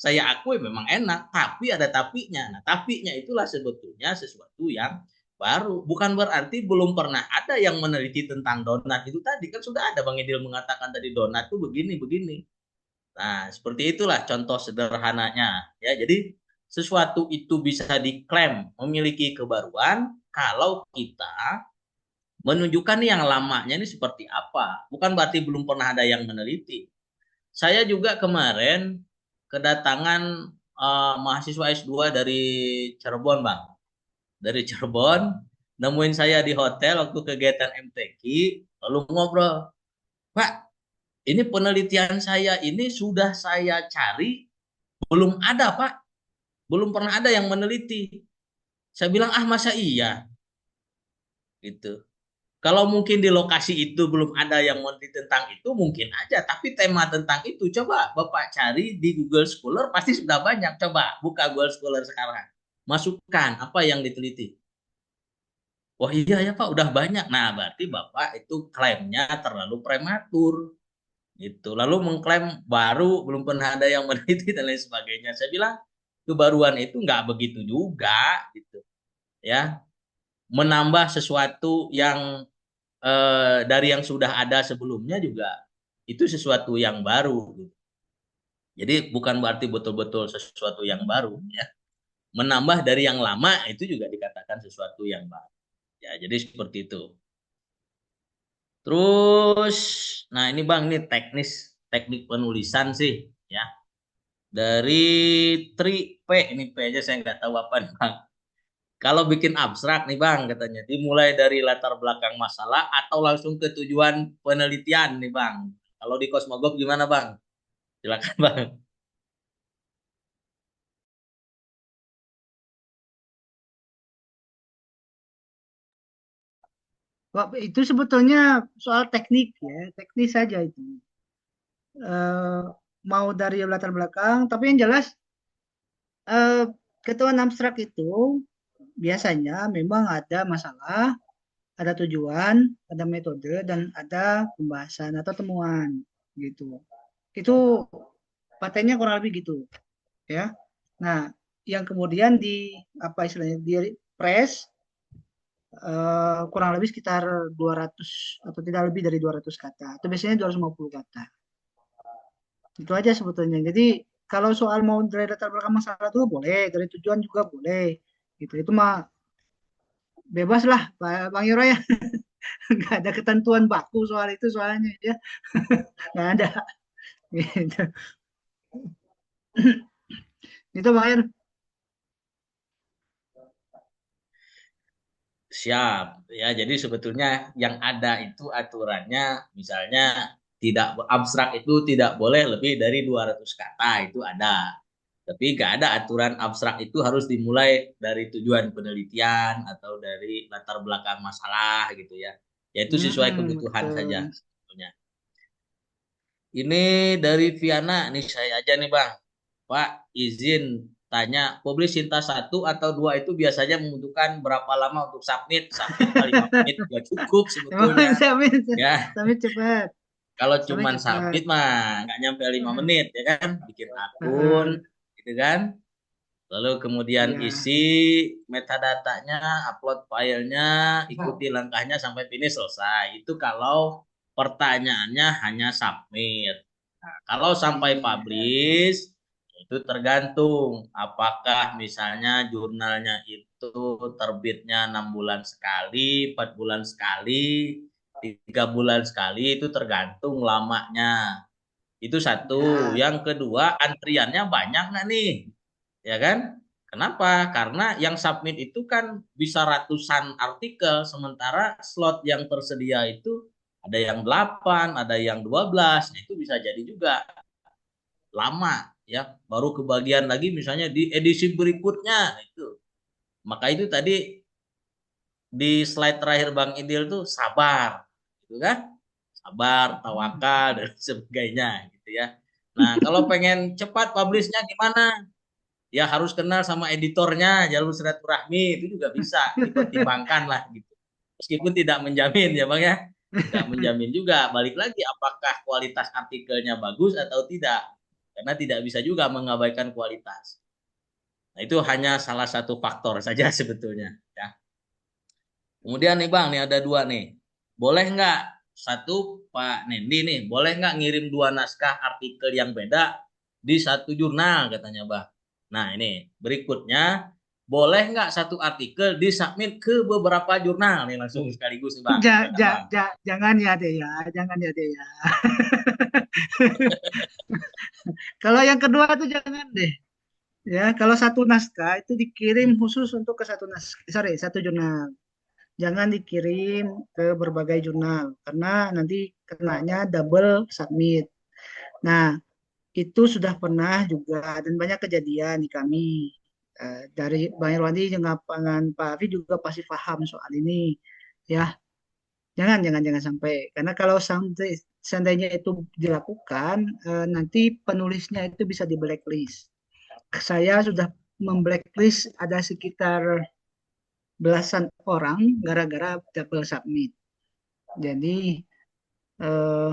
Saya akui memang enak, tapi ada tapinya. Nah, tapinya itulah sebetulnya sesuatu yang baru. Bukan berarti belum pernah ada yang meneliti tentang donat itu tadi. Kan sudah ada Bang Idil mengatakan tadi donat tuh begini-begini. Nah, seperti itulah contoh sederhananya. Ya, jadi sesuatu itu bisa diklaim memiliki kebaruan kalau kita menunjukkan nih yang lamanya ini seperti apa. Bukan berarti belum pernah ada yang meneliti. Saya juga kemarin kedatangan mahasiswa S2 dari Cirebon, Bang. Dari Cirebon, nemuin saya di hotel waktu kegiatan MTQ, lalu ngobrol. Pak, ini penelitian saya ini sudah saya cari, belum ada, Pak. Belum pernah ada yang meneliti. Saya bilang, ah masa iya? Gitu. Kalau mungkin di lokasi itu belum ada yang meneliti tentang itu, mungkin aja. Tapi tema tentang itu, coba Bapak cari di Google Scholar, pasti sudah banyak. Coba buka Google Scholar sekarang. Masukkan apa yang diteliti. Wah iya ya Pak, udah banyak. Nah, berarti Bapak itu klaimnya terlalu prematur. Gitu. Lalu mengklaim baru, belum pernah ada yang meneliti dan lain sebagainya. Saya bilang, kebaruan itu nggak begitu juga. Gitu. Ya, menambah sesuatu yang dari yang sudah ada sebelumnya juga itu sesuatu yang baru. Jadi bukan berarti betul-betul sesuatu yang baru ya. Menambah dari yang lama itu juga dikatakan sesuatu yang baru. Ya, jadi seperti itu. Terus nah ini Bang ini teknik penulisan sih ya. Dari tri P ini P aja saya nggak tahu apa nih Bang. Kalau bikin abstrak nih Bang katanya dimulai dari latar belakang masalah atau langsung ke tujuan penelitian nih Bang. Kalau di Cosmogop gimana Bang? Silakan Bang. Wah, itu sebetulnya soal teknik ya, teknis saja itu. Eh, Mau dari latar belakang, tapi yang jelas eh, ketentuan abstrak itu biasanya memang ada masalah, ada tujuan, ada metode, dan ada pembahasan atau temuan gitu. Itu patennya kurang lebih gitu ya. Nah, yang kemudian di apa istilahnya di press kurang lebih sekitar 200 atau tidak lebih dari 200 kata atau biasanya 250 kata. Itu aja sebetulnya. Jadi kalau soal mau dari latar belakang masalah dulu boleh, dari tujuan juga boleh. Gitu. Itu mah bebas lah Pak Bang Yoro ya. Nggak ada ketentuan baku soal itu soalnya ya. Nggak ada. Gitu. Itu Bang Yoro. Siap. Ya, jadi sebetulnya yang ada itu aturannya misalnya tidak abstrak itu tidak boleh lebih dari 200 kata itu ada. Tapi nggak ada aturan abstrak itu harus dimulai dari tujuan penelitian atau dari latar belakang masalah gitu ya. Ya itu sesuai kebutuhan saja Betul. sebetulnya. Ini dari Viana, nih saya aja nih Bang. Pak, izin tanya, publish Sinta satu atau dua itu biasanya membutuhkan berapa lama untuk submit? Submit mah 5 menit juga cukup Emang sebetulnya. sampai Ya, sampai cepat, kalau sampai cuman cepat. submit mah nggak nyampe 5 menit ya kan? Bikin akun Heeh. gitu kan. Lalu kemudian Ya. isi metadatanya, upload filenya, ikuti langkahnya sampai finish selesai. Itu kalau pertanyaannya hanya submit. Nah, kalau sampai Iya. publish, itu tergantung apakah misalnya jurnalnya itu terbitnya 6 bulan sekali, 4 bulan sekali, 3 bulan sekali, itu tergantung lamanya. Itu satu. Ya. Yang kedua, antriannya banyak nggak nih? Ya kan? Kenapa? Karena yang submit itu kan bisa ratusan artikel, sementara slot yang tersedia itu ada yang 8, ada yang 12, nah itu bisa jadi juga lama ya. Baru kebagian lagi misalnya di edisi berikutnya itu. Maka itu tadi di slide terakhir Bang Idil tuh sabar, gitu kan? Sabar, tawakal dan sebagainya gitu ya. Nah, kalau pengen cepat publishnya gimana? Ya harus kenal sama editornya, jalur silaturahmi itu juga bisa dipertimbangkan lah gitu. Meskipun tidak menjamin ya Bang ya. nggak menjamin juga. Balik lagi, apakah kualitas artikelnya bagus atau tidak? Karena tidak bisa juga mengabaikan kualitas. Nah, itu hanya salah satu faktor saja sebetulnya. Ya. Kemudian nih Bang, nih ada dua nih. Boleh nggak satu Pak Nendi nih, boleh nggak ngirim dua naskah artikel yang beda di satu jurnal katanya Bang. Nah ini berikutnya, boleh nggak satu artikel disubmit ke beberapa jurnal nih langsung sekaligus nih Bang. Silakan Bang. Jangan ya deh ya, jangan ya deh ya. Kalau yang kedua tuh jangan deh. Ya, kalau satu naskah itu dikirim khusus untuk ke satu jurnal. Jangan dikirim ke berbagai jurnal karena nanti kenanya double submit. Nah, itu sudah pernah juga dan banyak kejadian di kami. Dari Bang Irwandi dengan Pak Afi juga pasti paham soal ini. Ya, jangan sampai. Karena kalau seandainya itu dilakukan, nanti penulisnya itu bisa di blacklist. Saya sudah memblacklist ada sekitar belasan orang gara-gara double submit. Jadi eh,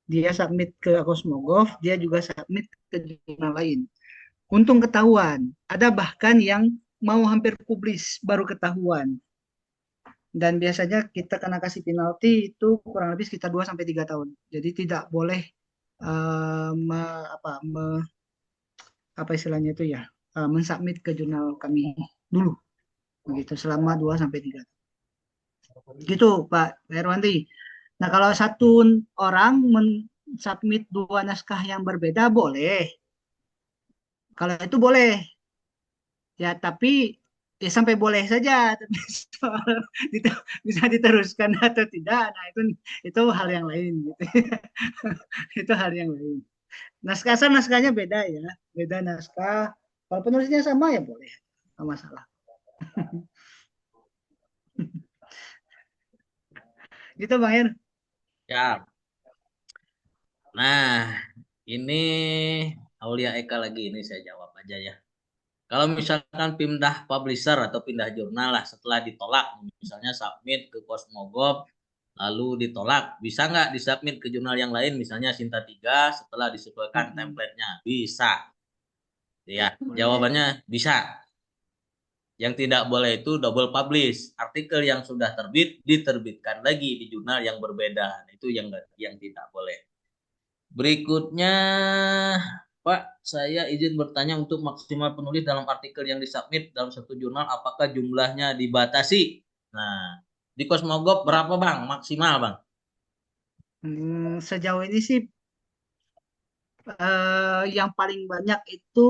dia submit ke Cosmogov, dia juga submit ke jurnal lain. Untung ketahuan. Ada bahkan yang mau hampir publis baru ketahuan. Dan biasanya kita kena kasih penalti itu kurang lebih sekitar 2 sampai 3 tahun. Jadi tidak boleh eh, me, apa, me, apa istilahnya itu ya, mensubmit ke jurnal kami dulu begitu selama 2 sampai 3 tahun. Gitu Pak Herwanti. Nah, kalau satu orang mensubmit dua naskah yang berbeda boleh. Kalau itu boleh. Ya, tapi ya sampai boleh saja. Tapi soal bisa diteruskan atau tidak, nah itu hal yang lain gitu. Itu hal yang lain. Naskah asal naskahnya beda ya. Beda naskah. Kalau penulisnya sama ya boleh. Nggak masalah. Gitu Bang Ir. Ya. Nah, ini Aulia Eka lagi ini saya jawab aja ya. Kalau misalkan pindah publisher atau pindah jurnal lah setelah ditolak, misalnya submit ke Cosmogov, lalu ditolak, bisa nggak disubmit ke jurnal yang lain, misalnya Sinta 3 setelah disesuaikan template-nya? Bisa. Ya, jawabannya bisa. Yang tidak boleh itu double publish. Artikel yang sudah terbit diterbitkan lagi di jurnal yang berbeda. Itu yang tidak boleh. Berikutnya, Pak, saya izin bertanya untuk maksimal penulis dalam artikel yang disubmit dalam satu jurnal, apakah jumlahnya dibatasi? Nah, di Cosmogov berapa Bang? Maksimal Bang? Sejauh ini sih yang paling banyak itu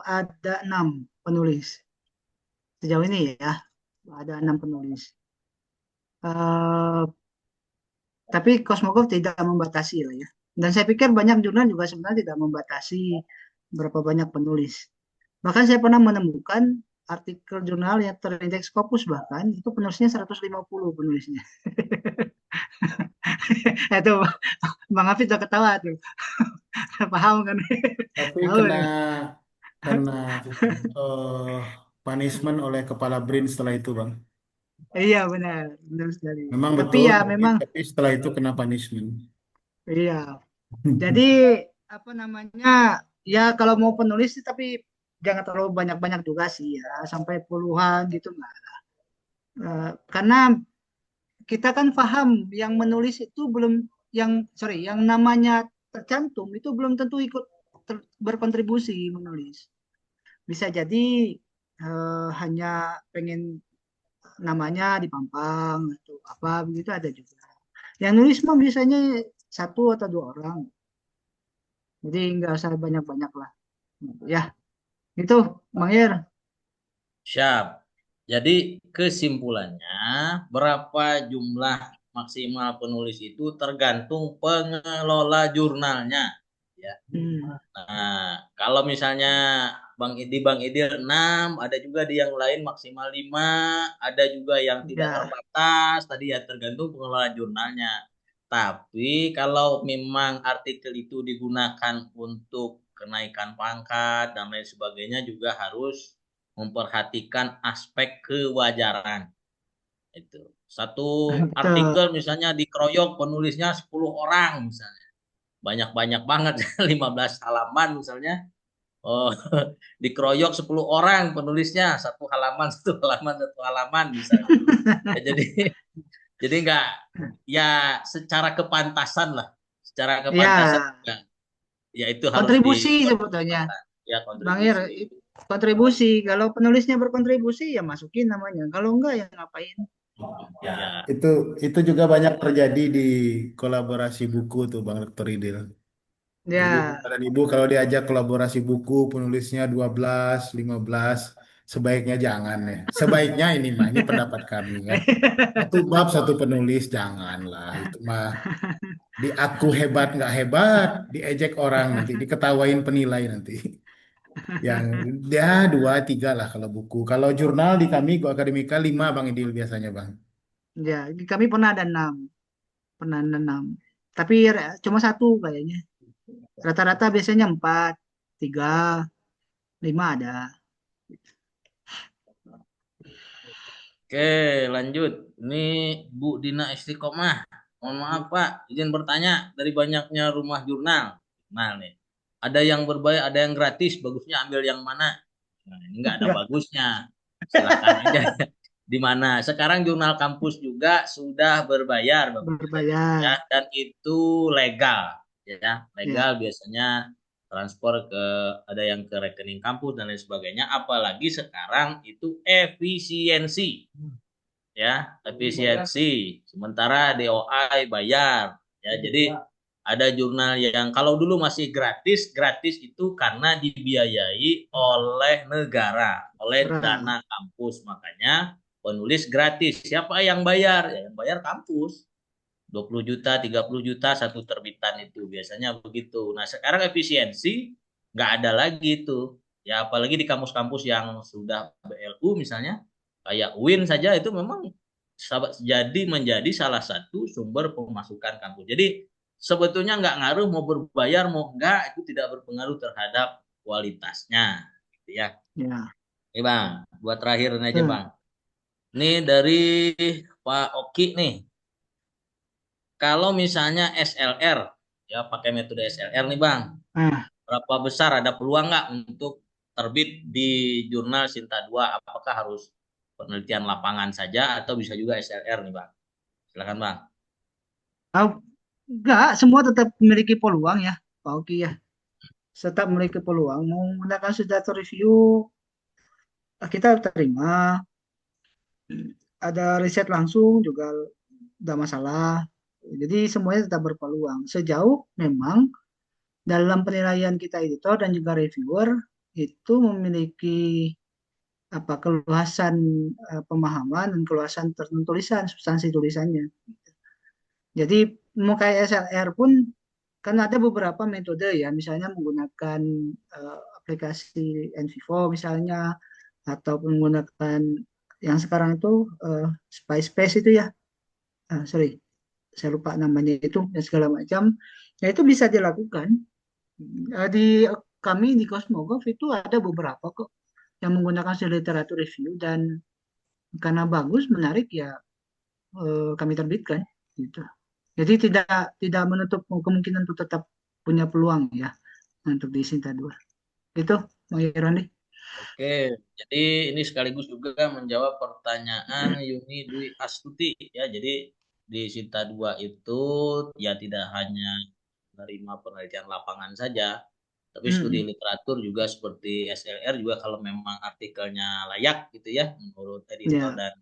ada 6 penulis. Sejauh ini ya, ada 6 penulis. Eh, tapi Cosmogov tidak membatasi lah ya. Dan saya pikir banyak jurnal juga sebenarnya tidak membatasi berapa banyak penulis. Bahkan saya pernah menemukan artikel jurnal yang terindeks Scopus bahkan itu penulisnya 150 penulisnya. Itu Bang Hafid udah ketawa tuh. Paham kan? Tapi Tahu kena nih. kena eh, punishment oleh kepala BRIN setelah itu, Bang. Iya benar, benar sekali. Memang Tapi betul ya terbit, memang tapi setelah itu kena punishment. iya. Jadi apa namanya? Ya kalau mau penulis sih tapi jangan terlalu banyak-banyak juga sih ya, sampai puluhan gitu nggak. Karena kita kan paham yang menulis itu belum yang namanya tercantum itu belum tentu ikut berkontribusi menulis. Bisa jadi hanya pengen namanya dipampang atau apa begitu ada juga. Yang nulis mah biasanya satu atau 2 orang. Jadi nggak usah banyak-banyak lah. Ya, itu Bang Yer. Siap. Jadi kesimpulannya, berapa jumlah maksimal penulis itu tergantung pengelola jurnalnya. Ya. Hmm, Nah, kalau misalnya Bang Idir 6, ada juga di yang lain maksimal 5, ada juga yang tidak ya, terbatas, tadi ya tergantung pengelola jurnalnya. Tapi kalau memang artikel itu digunakan untuk kenaikan pangkat dan lain sebagainya juga harus memperhatikan aspek kewajaran. Itu. Satu Betul. artikel misalnya dikeroyok penulisnya 10 orang misalnya. Banyak-banyak banget 15 halaman misalnya. Oh, dikeroyok 10 orang penulisnya, satu halaman, satu halaman, satu halaman misalnya. Ya, jadi jadi nggak, ya secara kepantasan lah, secara kepantasan Ya, ya, ya itu harus kontribusi sebetulnya. dipertimbangkan ya Bang Ir, kontribusi. kontribusi. Kalau penulisnya berkontribusi ya masukin namanya. Kalau enggak ya ngapain? Ya, Itu itu juga banyak terjadi di kolaborasi buku tuh Bang Dr. Idil. Jadi Ya. Bapak dan Ibu kalau diajak kolaborasi buku penulisnya 12, 15, sebaiknya jangan ya. Sebaiknya ini mah, ini pendapat kami ya. Satu bab satu penulis janganlah. Itu mah di aku hebat nggak hebat, diejek orang nanti, diketawain penilai nanti. Yang ya dua tiga lah kalau buku. Kalau jurnal di kami Go Akademika lima Bang Idil biasanya Bang. Ya, kami pernah ada 6, pernah ada 6. Tapi cuma satu kayaknya. Rata-rata biasanya 4, 3, 5 ada. oke, lanjut. Ini Bu Dina Istiqomah. Mohon maaf Pak, izin bertanya, dari banyaknya rumah jurnal, nah nih, ada yang berbayar, ada yang gratis, bagusnya ambil yang mana? Nah, ini nggak ada Enggak bagusnya. Silakan aja di mana. Sekarang jurnal kampus juga sudah berbayar, Bapak Ibu sekalian, ya, berbayar. dan itu legal, ya, legal Ya, biasanya transfer ke, ada yang ke rekening kampus dan lain sebagainya. Apalagi sekarang itu efisiensi, ya, efisiensi. Sementara DOI bayar, ya. Jadi ada jurnal yang kalau dulu masih gratis, gratis itu karena dibiayai oleh negara, oleh berapa? dana kampus. Makanya penulis gratis. Siapa yang bayar? Ya, yang bayar kampus. 20 juta, 30 juta satu terbitan itu biasanya begitu. Nah, sekarang efisiensi nggak ada lagi itu. Ya, apalagi di kampus-kampus yang sudah BLU misalnya, kayak UIN saja itu memang jadi menjadi salah satu sumber pemasukan kampus. Jadi sebetulnya nggak ngaruh mau berbayar mau enggak, itu tidak berpengaruh terhadap kualitasnya. Gitu ya. Ya. Ini Bang, buat terakhir ini aja Tuh. Bang. Ini dari Pak Oki nih. Kalau misalnya SLR, ya pakai metode SLR nih Bang, Nah, berapa besar ada peluang nggak untuk terbit di jurnal Sinta 2? Apakah harus penelitian lapangan saja atau bisa juga SLR nih Bang? Silakan Bang. oh, enggak, semua tetap memiliki peluang ya, Pak Oki ya. Tetap memiliki peluang. Mau menggunakan data review, kita terima. Ada riset langsung juga tidak masalah. Jadi semuanya tetap berpeluang. Sejauh memang dalam penilaian kita editor dan juga reviewer itu memiliki apa keluasan pemahaman dan keluasan tulisan substansi tulisannya. Jadi mau kayak SLR pun kan ada beberapa metode ya, misalnya menggunakan aplikasi NVivo misalnya atau menggunakan yang sekarang itu Space itu ya, sorry saya lupa namanya itu dan segala macam. Ya itu bisa dilakukan. Di kami di Cosmogov itu ada beberapa kok yang menggunakan hasil literatur review dan karena bagus, menarik ya kami terbitkan gitu. Jadi tidak tidak menutup kemungkinan untuk tetap punya peluang ya untuk di Sinta 2. Itu Bang Ironi. Oke, jadi ini sekaligus juga menjawab pertanyaan Yuni Dwi Astuti ya. Jadi di Sinta 2 itu ya tidak hanya menerima penelitian lapangan saja, tapi studi Mm-mm. literatur juga seperti SLR juga kalau memang artikelnya layak gitu ya menurut editor Ya, dan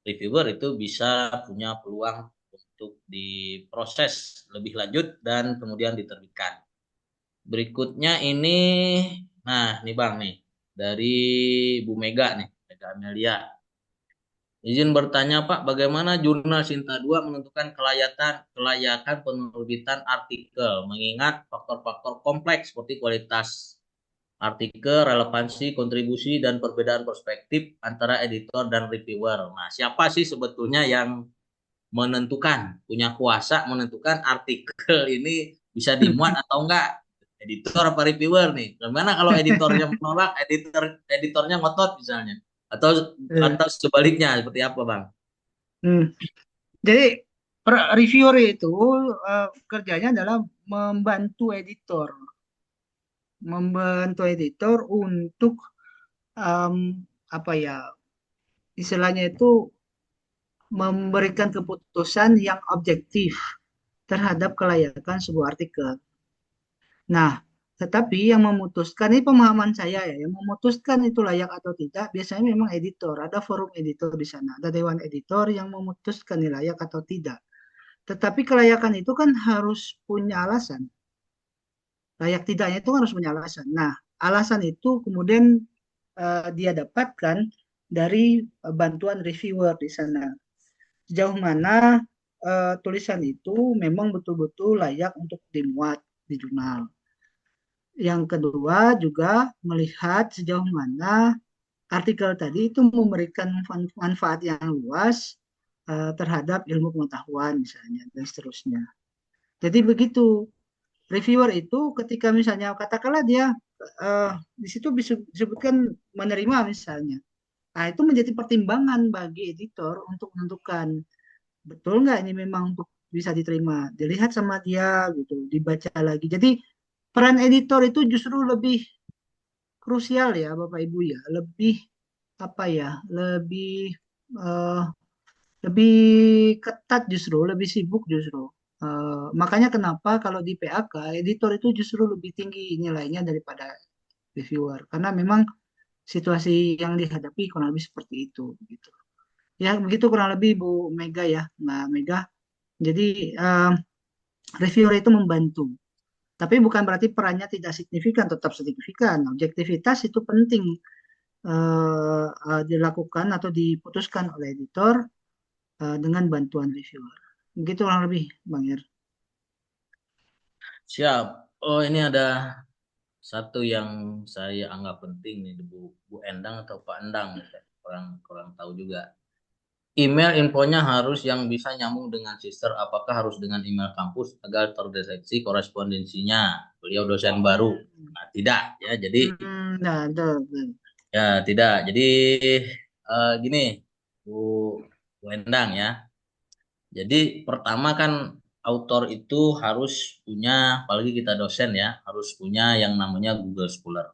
reviewer itu bisa punya peluang untuk diproses lebih lanjut dan kemudian diterbitkan. Berikutnya ini, nah nih Bang nih, dari Bu Mega nih, Mega Amelia. Izin bertanya Pak, bagaimana jurnal Sinta 2 menentukan kelayakan penerbitan artikel, mengingat faktor-faktor kompleks seperti kualitas artikel, relevansi, kontribusi, dan perbedaan perspektif antara editor dan reviewer. Nah, siapa sih sebetulnya yang menentukan, punya kuasa menentukan artikel ini bisa dimuat atau enggak? Editor apa reviewer nih? Gimana kalau editornya menolak, editornya ngotot misalnya? Atau eh, sebaliknya seperti apa, Bang? Hmm. Jadi reviewer itu kerjanya adalah membantu editor, untuk em, apa ya istilahnya itu memberikan keputusan yang objektif terhadap kelayakan sebuah artikel. Nah, tetapi yang memutuskan ini pemahaman saya ya, yang memutuskan itu layak atau tidak biasanya memang editor. Ada forum editor di sana, ada dewan editor yang memutuskan ini layak atau tidak. Tetapi kelayakan itu kan harus punya alasan. Layak tidaknya itu kan harus punya alasan. Nah, alasan itu kemudian dia dapatkan dari bantuan reviewer di sana. Sejauh mana tulisan itu memang betul-betul layak untuk dimuat di jurnal. Yang kedua juga melihat sejauh mana artikel tadi itu memberikan manfaat yang luas terhadap ilmu pengetahuan misalnya dan seterusnya. Jadi begitu reviewer itu ketika misalnya katakanlah dia di situ disebutkan menerima misalnya. Nah, itu menjadi pertimbangan bagi editor untuk menentukan betul nggak ini memang untuk bisa diterima. Dilihat sama dia gitu, dibaca lagi. Jadi peran editor itu justru lebih krusial ya Bapak Ibu ya, lebih apa ya, eh, lebih ketat justru, lebih sibuk justru. Makanya kenapa kalau di PAK editor itu justru lebih tinggi nilainya daripada reviewer karena memang situasi yang dihadapi kurang lebih seperti itu gitu. Ya begitu kurang lebih Bu Mega ya. Nah Mega, jadi eh, reviewer itu membantu. Tapi bukan berarti perannya tidak signifikan, tetap signifikan. Objektivitas itu penting dilakukan atau diputuskan oleh editor dengan bantuan reviewer. Begitu kurang lebih, Bang Ir. Siap. Oh, ini ada satu yang saya anggap penting nih, Bu Endang atau Pak Endang, saya kurang kurang tahu juga. Email infonya harus yang bisa nyambung dengan sister. Apakah harus dengan email kampus agar terdeteksi korespondensinya? Beliau dosen baru. Nah, tidak ya. Jadi Nah, betul. ya tidak. Jadi gini, Bu Bu Endang ya. Jadi pertama kan autor itu harus punya, apalagi kita dosen ya, harus punya yang namanya Google Scholar.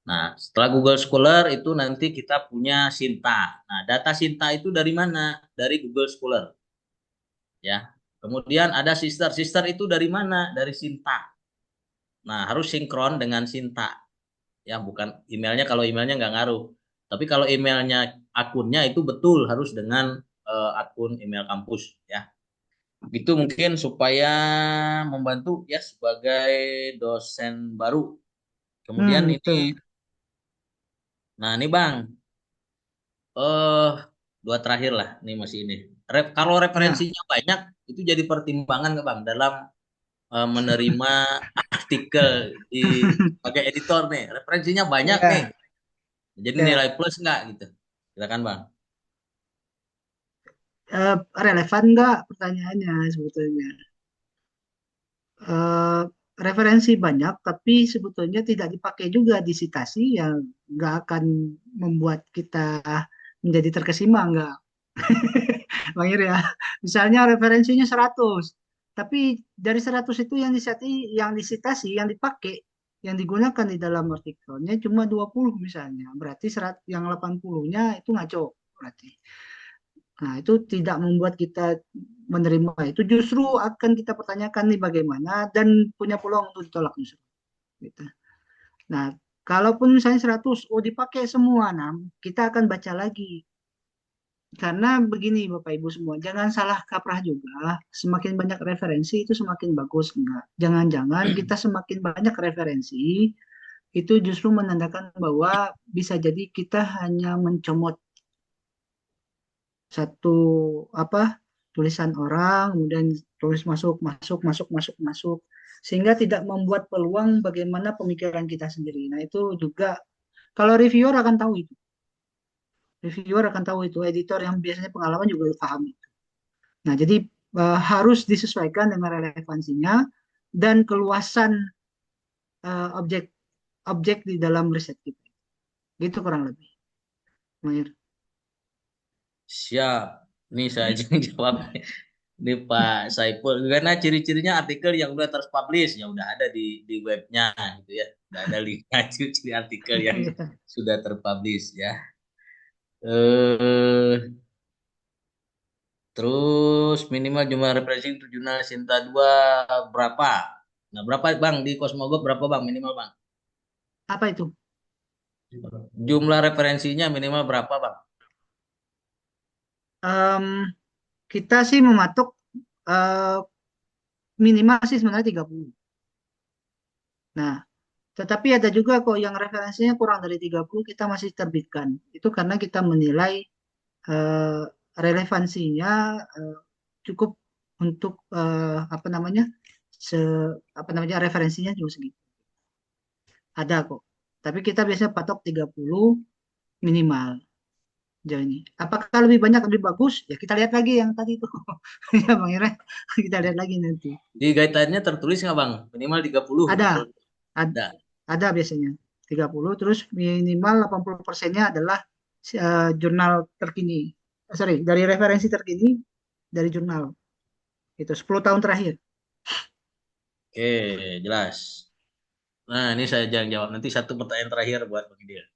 Nah, setelah Google Scholar itu nanti kita punya Sinta. Nah, data Sinta itu dari mana? Dari Google Scholar, ya. Kemudian ada Sister. Sister itu dari mana? Dari Sinta. Nah, harus sinkron dengan Sinta. Ya, bukan emailnya, kalau emailnya nggak ngaruh. Tapi kalau emailnya, akunnya itu betul harus dengan akun email kampus, ya. Itu mungkin supaya membantu ya sebagai dosen baru. Kemudian ini, Betul. nah ini Bang, eh dua terakhir lah, ini masih ini. Kalau Ya, referensinya banyak, itu jadi pertimbangan nggak Bang dalam menerima artikel di sebagai editor nih. Referensinya banyak nih, ya, jadi ya. nilai plus nggak gitu. Silakan Bang. Relevan nggak pertanyaannya sebetulnya? eh, Referensi banyak, tapi sebetulnya tidak dipakai juga di sitasi yang nggak akan membuat kita menjadi terkesima, nggak, Bang Ir ya. Misalnya referensinya 100, tapi dari 100 itu yang disitasi, yang dipakai, yang digunakan di dalam artikelnya cuma 20 misalnya. Berarti yang 80-nya itu ngaco, berarti. Nah, itu tidak membuat kita menerima itu, justru akan kita pertanyakan nih bagaimana dan punya peluang untuk ditolak justru. Gitu. Nah, kalaupun misalnya 100, oh dipakai semua, nah kita akan baca lagi. Karena begini Bapak Ibu semua, jangan salah kaprah juga, semakin banyak referensi itu semakin bagus, enggak. Jangan-jangan kita semakin banyak referensi, itu justru menandakan bahwa bisa jadi kita hanya mencomot satu apa tulisan orang kemudian tulis masuk masuk masuk masuk masuk sehingga tidak membuat peluang bagaimana pemikiran kita sendiri. Nah, itu juga kalau reviewer akan tahu itu editor yang biasanya pengalaman juga paham itu. Nah, jadi harus disesuaikan dengan relevansinya dan keluasan objek objek di dalam riset kita. Gitu kurang lebih. Mahir. Siap. Ini saya aja yang jawab. Ini Pak Saiful. Karena ciri-cirinya artikel yang udah terpublish, ya udah ada di webnya gitu ya. Udah ada linknya ciri-ciri artikel yang sudah terpublish ya. Eh, terus minimal jumlah referensi untuk jurnal Sinta 2 berapa? Nah, berapa Bang di Cosmogold berapa Bang minimal Bang? Apa itu? Jumlah referensinya minimal berapa Bang? Em, kita sih mematok eh, minimal sih sebenarnya 30. Nah, tetapi ada juga kok yang referensinya kurang dari 30 kita masih terbitkan. Itu karena kita menilai eh, relevansinya eh, cukup untuk apa namanya? Se apa namanya referensinya juga segitu. Ada kok. Tapi kita biasanya patok 30 minimal jauh ini. Apakah lebih banyak lebih bagus? Ya kita lihat lagi yang tadi itu. Ya Bang Ira, kita lihat lagi nanti. Di guideline-nya tertulis nggak Bang? Minimal 30 Ada, gitu kalau ad- ada. ada biasanya 30 terus minimal 80%-nya adalah jurnal terkini. Sorry, dari referensi terkini dari jurnal. Itu 10 tahun terakhir. Oke, jelas. Nah, ini saya jangan jawab. Nanti satu pertanyaan terakhir buat Bang Idil.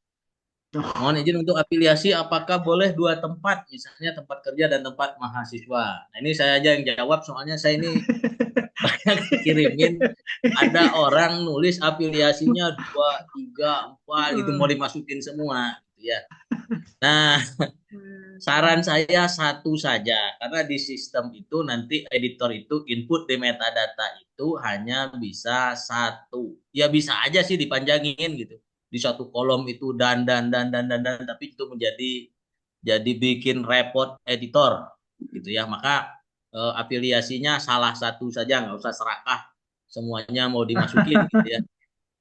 Oh. Mohon izin untuk afiliasi, apakah boleh dua tempat, misalnya tempat kerja dan tempat mahasiswa? Nah, ini saya aja yang jawab, soalnya saya ini banyak dikirimin. Ada orang nulis afiliasinya dua, tiga, empat, itu mau dimasukin semua, gitu ya. Nah, saran saya satu saja, karena di sistem itu nanti editor itu input di metadata itu hanya bisa satu. Ya bisa aja sih dipanjangin gitu. Di satu kolom itu dan, tapi itu jadi bikin repot editor gitu ya. Maka afiliasinya salah satu saja, nggak usah serakah semuanya mau dimasukin gitu ya.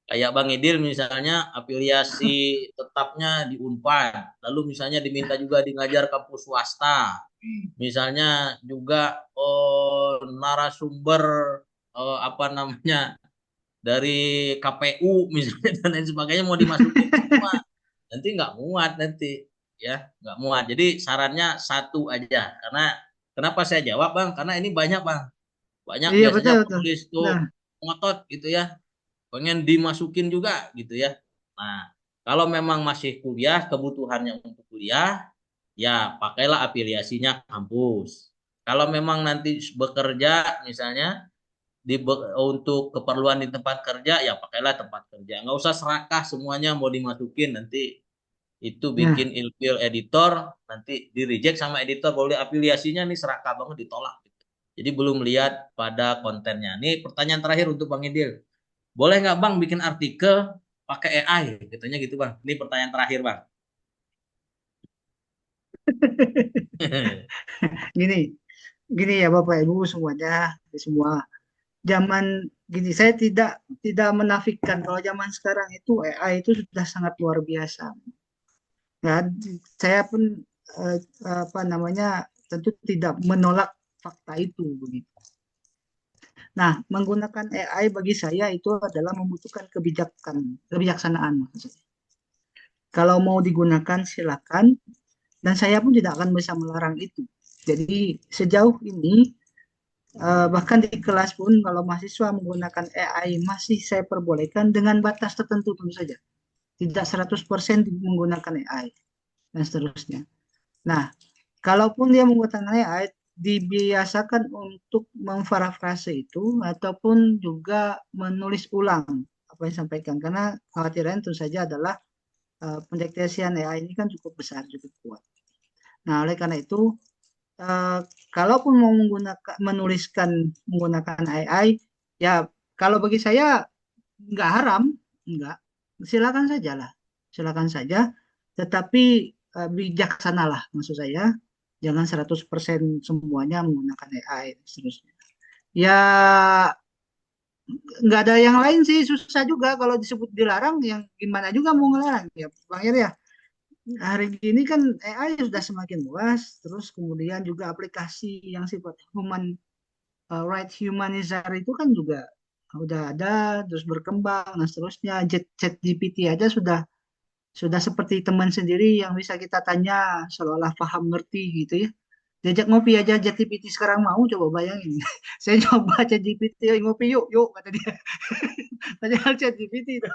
Kayak Bang Idil misalnya afiliasi tetapnya di Unpad, lalu misalnya diminta juga di ngajar kampus swasta, misalnya juga narasumber apa namanya dari KPU misalnya dan lain sebagainya mau dimasukin semua, nanti nggak muat nanti ya nggak muat. Jadi sarannya satu aja, karena kenapa saya jawab Bang? Karena ini banyak Bang, banyak Iya biasanya betul betul. penulis Nah, tuh ngotot gitu ya, pengen dimasukin juga gitu ya. Nah, kalau memang masih kuliah, kebutuhannya untuk kuliah, ya pakailah afiliasinya kampus. Kalau memang nanti bekerja misalnya untuk keperluan di tempat kerja, ya pakailah tempat kerja. Nggak usah serakah semuanya mau dimasukin, nanti itu nah, bikin ilfil editor, nanti di reject sama editor, boleh afiliasinya nih serakah banget ditolak. Jadi belum lihat pada kontennya. Nih pertanyaan terakhir untuk Bang Idil. Boleh nggak Bang bikin artikel pakai AI? Katanya gitu Bang. Ini pertanyaan terakhir Bang. gini, gini ya Bapak Ibu semuanya, semua zaman gini saya tidak menafikan kalau zaman sekarang itu AI itu sudah sangat luar biasa. Ya, saya pun eh, apa namanya tentu tidak menolak fakta itu begitu. Nah, menggunakan AI bagi saya itu adalah membutuhkan kebijaksanaan maksud saya. Kalau mau digunakan silakan dan saya pun tidak akan bisa melarang itu. Jadi sejauh ini bahkan di kelas pun kalau mahasiswa menggunakan AI masih saya perbolehkan dengan batas tertentu tentu saja. Tidak 100% menggunakan AI dan seterusnya. Nah, kalaupun dia menggunakan AI, dibiasakan untuk memparafrase itu ataupun juga menulis ulang apa yang disampaikan karena kekhawatiran tentu saja adalah pendeteksian AI ini kan cukup besar, cukup kuat. Nah, oleh karena itu eh, kalaupun mau menuliskan menggunakan AI, ya kalau bagi saya nggak haram, nggak, silakan saja lah, silakan saja, tetapi bijaksanalah maksud saya, jangan 100% semuanya menggunakan AI dan seterusnya. Ya nggak ada yang lain sih, susah juga kalau disebut dilarang, yang gimana juga mau ngelarang ya Bang Eri ya. Hari ini kan AI sudah semakin luas, terus kemudian juga aplikasi yang sifat right humanizar itu kan juga udah ada, terus berkembang dan seterusnya. Chat GPT aja sudah seperti teman sendiri yang bisa kita tanya seolah-olah paham ngerti gitu ya. Diajak ngopi aja ChatGPT sekarang mau, coba bayangin. Saya coba ChatGPT, "Eh, ngopi yuk, yuk," kata dia. Padahal ChatGPT itu.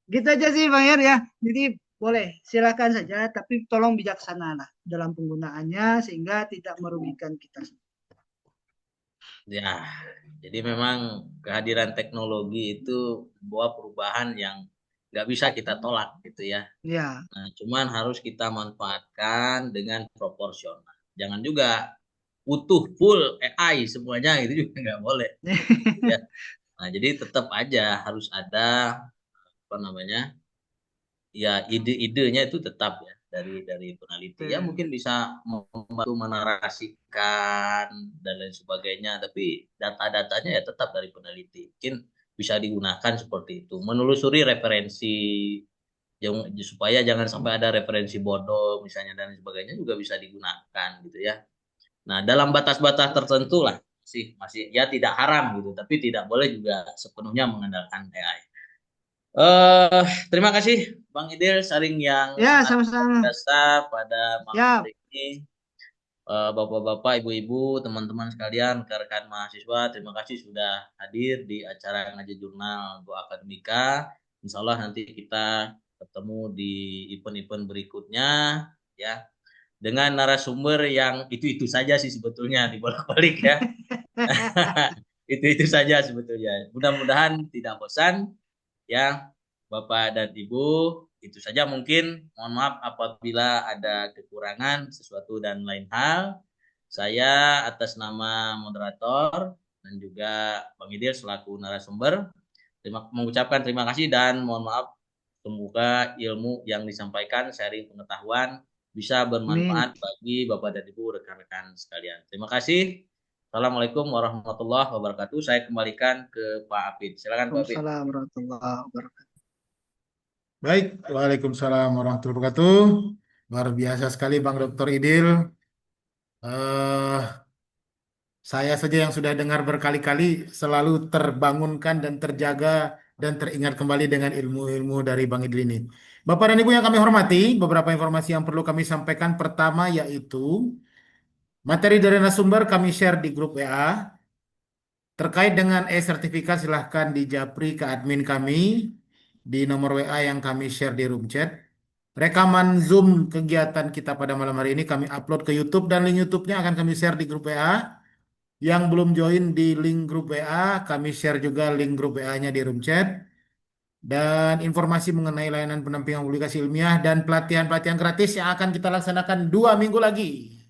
Gitu aja sih Bang Her ya. Jadi boleh, silakan saja, tapi tolong bijaksana lah dalam penggunaannya sehingga tidak merugikan kita. Ya, jadi memang kehadiran teknologi itu membawa perubahan yang nggak bisa kita tolak gitu ya. Ya, Nah, cuman harus kita manfaatkan dengan proporsional. Jangan juga utuh full AI semuanya itu juga nggak boleh. Ya. Nah, jadi tetap aja harus ada apa namanya, ya ide-idenya itu tetap ya dari peneliti. Ya betul. mungkin bisa membantu menarasikan dan lain sebagainya, tapi data-datanya ya tetap dari peneliti. Mungkin bisa digunakan seperti itu, menelusuri referensi supaya jangan sampai ada referensi bodoh misalnya dan sebagainya juga bisa digunakan gitu ya. Nah, dalam batas-batas tertentu lah sih masih ya tidak haram gitu, tapi tidak boleh juga sepenuhnya mengandalkan AI. Terima kasih Bang Idil sharing yang Ya, sangat luar sama-sama. biasa pada malam Ya, hari ini. Bapak-bapak, ibu-ibu, teman-teman sekalian, rekan-rekan mahasiswa, terima kasih sudah hadir di acara Ngaji Jurnal Go Akademika. Insya Allah nanti kita ketemu di event-event berikutnya ya dengan narasumber yang itu-itu saja sih sebetulnya dibolak-balik ya. Itu-itu saja sebetulnya. Mudah-mudahan tidak bosan ya Bapak dan Ibu. Itu saja mungkin. Mohon maaf apabila ada kekurangan sesuatu dan lain hal. Saya atas nama moderator dan juga Bang Idil selaku narasumber mengucapkan terima kasih dan mohon maaf. Semoga ilmu yang disampaikan, sharing pengetahuan bisa amin. bermanfaat bagi Bapak dan Ibu rekan-rekan sekalian. Terima kasih. Assalamualaikum warahmatullahi wabarakatuh. Saya kembalikan ke Pak Apid. Silakan Pak Apid. Waalaikumsalam warahmatullahi wabarakatuh. Baik, Waalaikumsalam warahmatullahi wabarakatuh. Luar biasa sekali Bang Dr. Idil. eh saya saja yang sudah dengar berkali-kali selalu terbangunkan dan terjaga dan teringat kembali dengan ilmu-ilmu dari Bang Idil ini. Bapak dan Ibu yang kami hormati, beberapa informasi yang perlu kami sampaikan. Pertama yaitu materi dari narasumber kami share di grup WA. Terkait dengan e-sertifikat silahkan di japri ke admin kami di nomor WA yang kami share di room chat. Rekaman Zoom kegiatan kita pada malam hari ini kami upload ke YouTube dan link YouTube-nya akan kami share di grup WA. Yang belum join di link grup WA, kami share juga link grup WA-nya di room chat. Dan informasi mengenai layanan pendampingan publikasi ilmiah dan pelatihan-pelatihan gratis yang akan kita laksanakan 2 minggu lagi.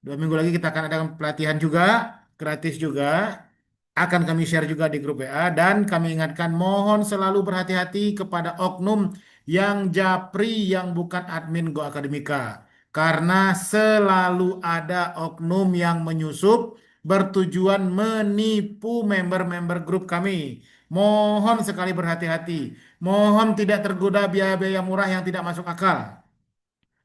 2 minggu lagi kita akan ada pelatihan juga, gratis juga. Akan kami share juga di grup WA dan kami ingatkan mohon selalu berhati-hati kepada oknum yang japri yang bukan admin Go Akademika. Karena selalu ada oknum yang menyusup bertujuan menipu member-member grup kami. Mohon sekali berhati-hati. Mohon tidak tergoda biaya-biaya murah yang tidak masuk akal.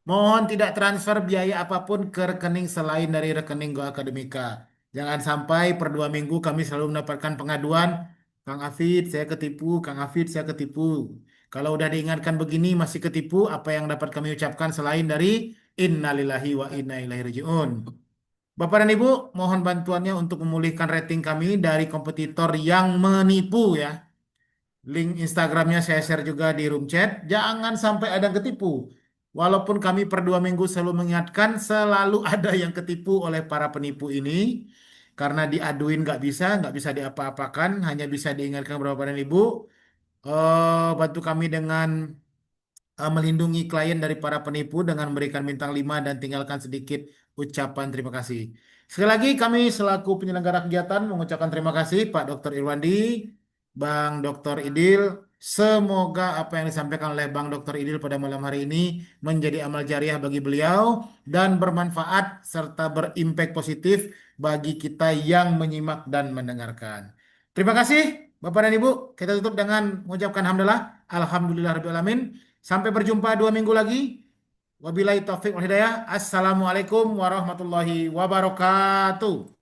Mohon tidak transfer biaya apapun ke rekening selain dari rekening Go Akademika. Jangan sampai per 2 minggu kami selalu mendapatkan pengaduan, Kang Afid saya ketipu, Kang Afid saya ketipu. Kalau udah diingatkan begini masih ketipu, apa yang dapat kami ucapkan selain dari innalillahi wa inna ilaihi rajiun. Bapak dan Ibu, mohon bantuannya untuk memulihkan rating kami dari kompetitor yang menipu ya. Link Instagramnya saya share juga di room chat. Jangan sampai ada yang ketipu. Walaupun kami per 2 minggu selalu mengingatkan, selalu ada yang ketipu oleh para penipu ini. Karena diaduin nggak bisa diapa-apakan, hanya bisa diingatkan beberapa dan ibu. Bantu kami dengan melindungi klien dari para penipu dengan memberikan bintang 5 dan tinggalkan sedikit ucapan terima kasih. Sekali lagi kami selaku penyelenggara kegiatan mengucapkan terima kasih Pak Dr. Irwandi, Bang Dr. Idil. Semoga apa yang disampaikan oleh Bang Dr. Idil pada malam hari ini menjadi amal jariah bagi beliau dan bermanfaat serta berimpact positif bagi kita yang menyimak dan mendengarkan. Terima kasih Bapak dan Ibu. Kita tutup dengan mengucapkan hamdalah. Alhamdulillahirrahmanirrahim. Sampai berjumpa 2 minggu lagi. Wabillahi taufik wal hidayah. Assalamualaikum warahmatullahi wabarakatuh.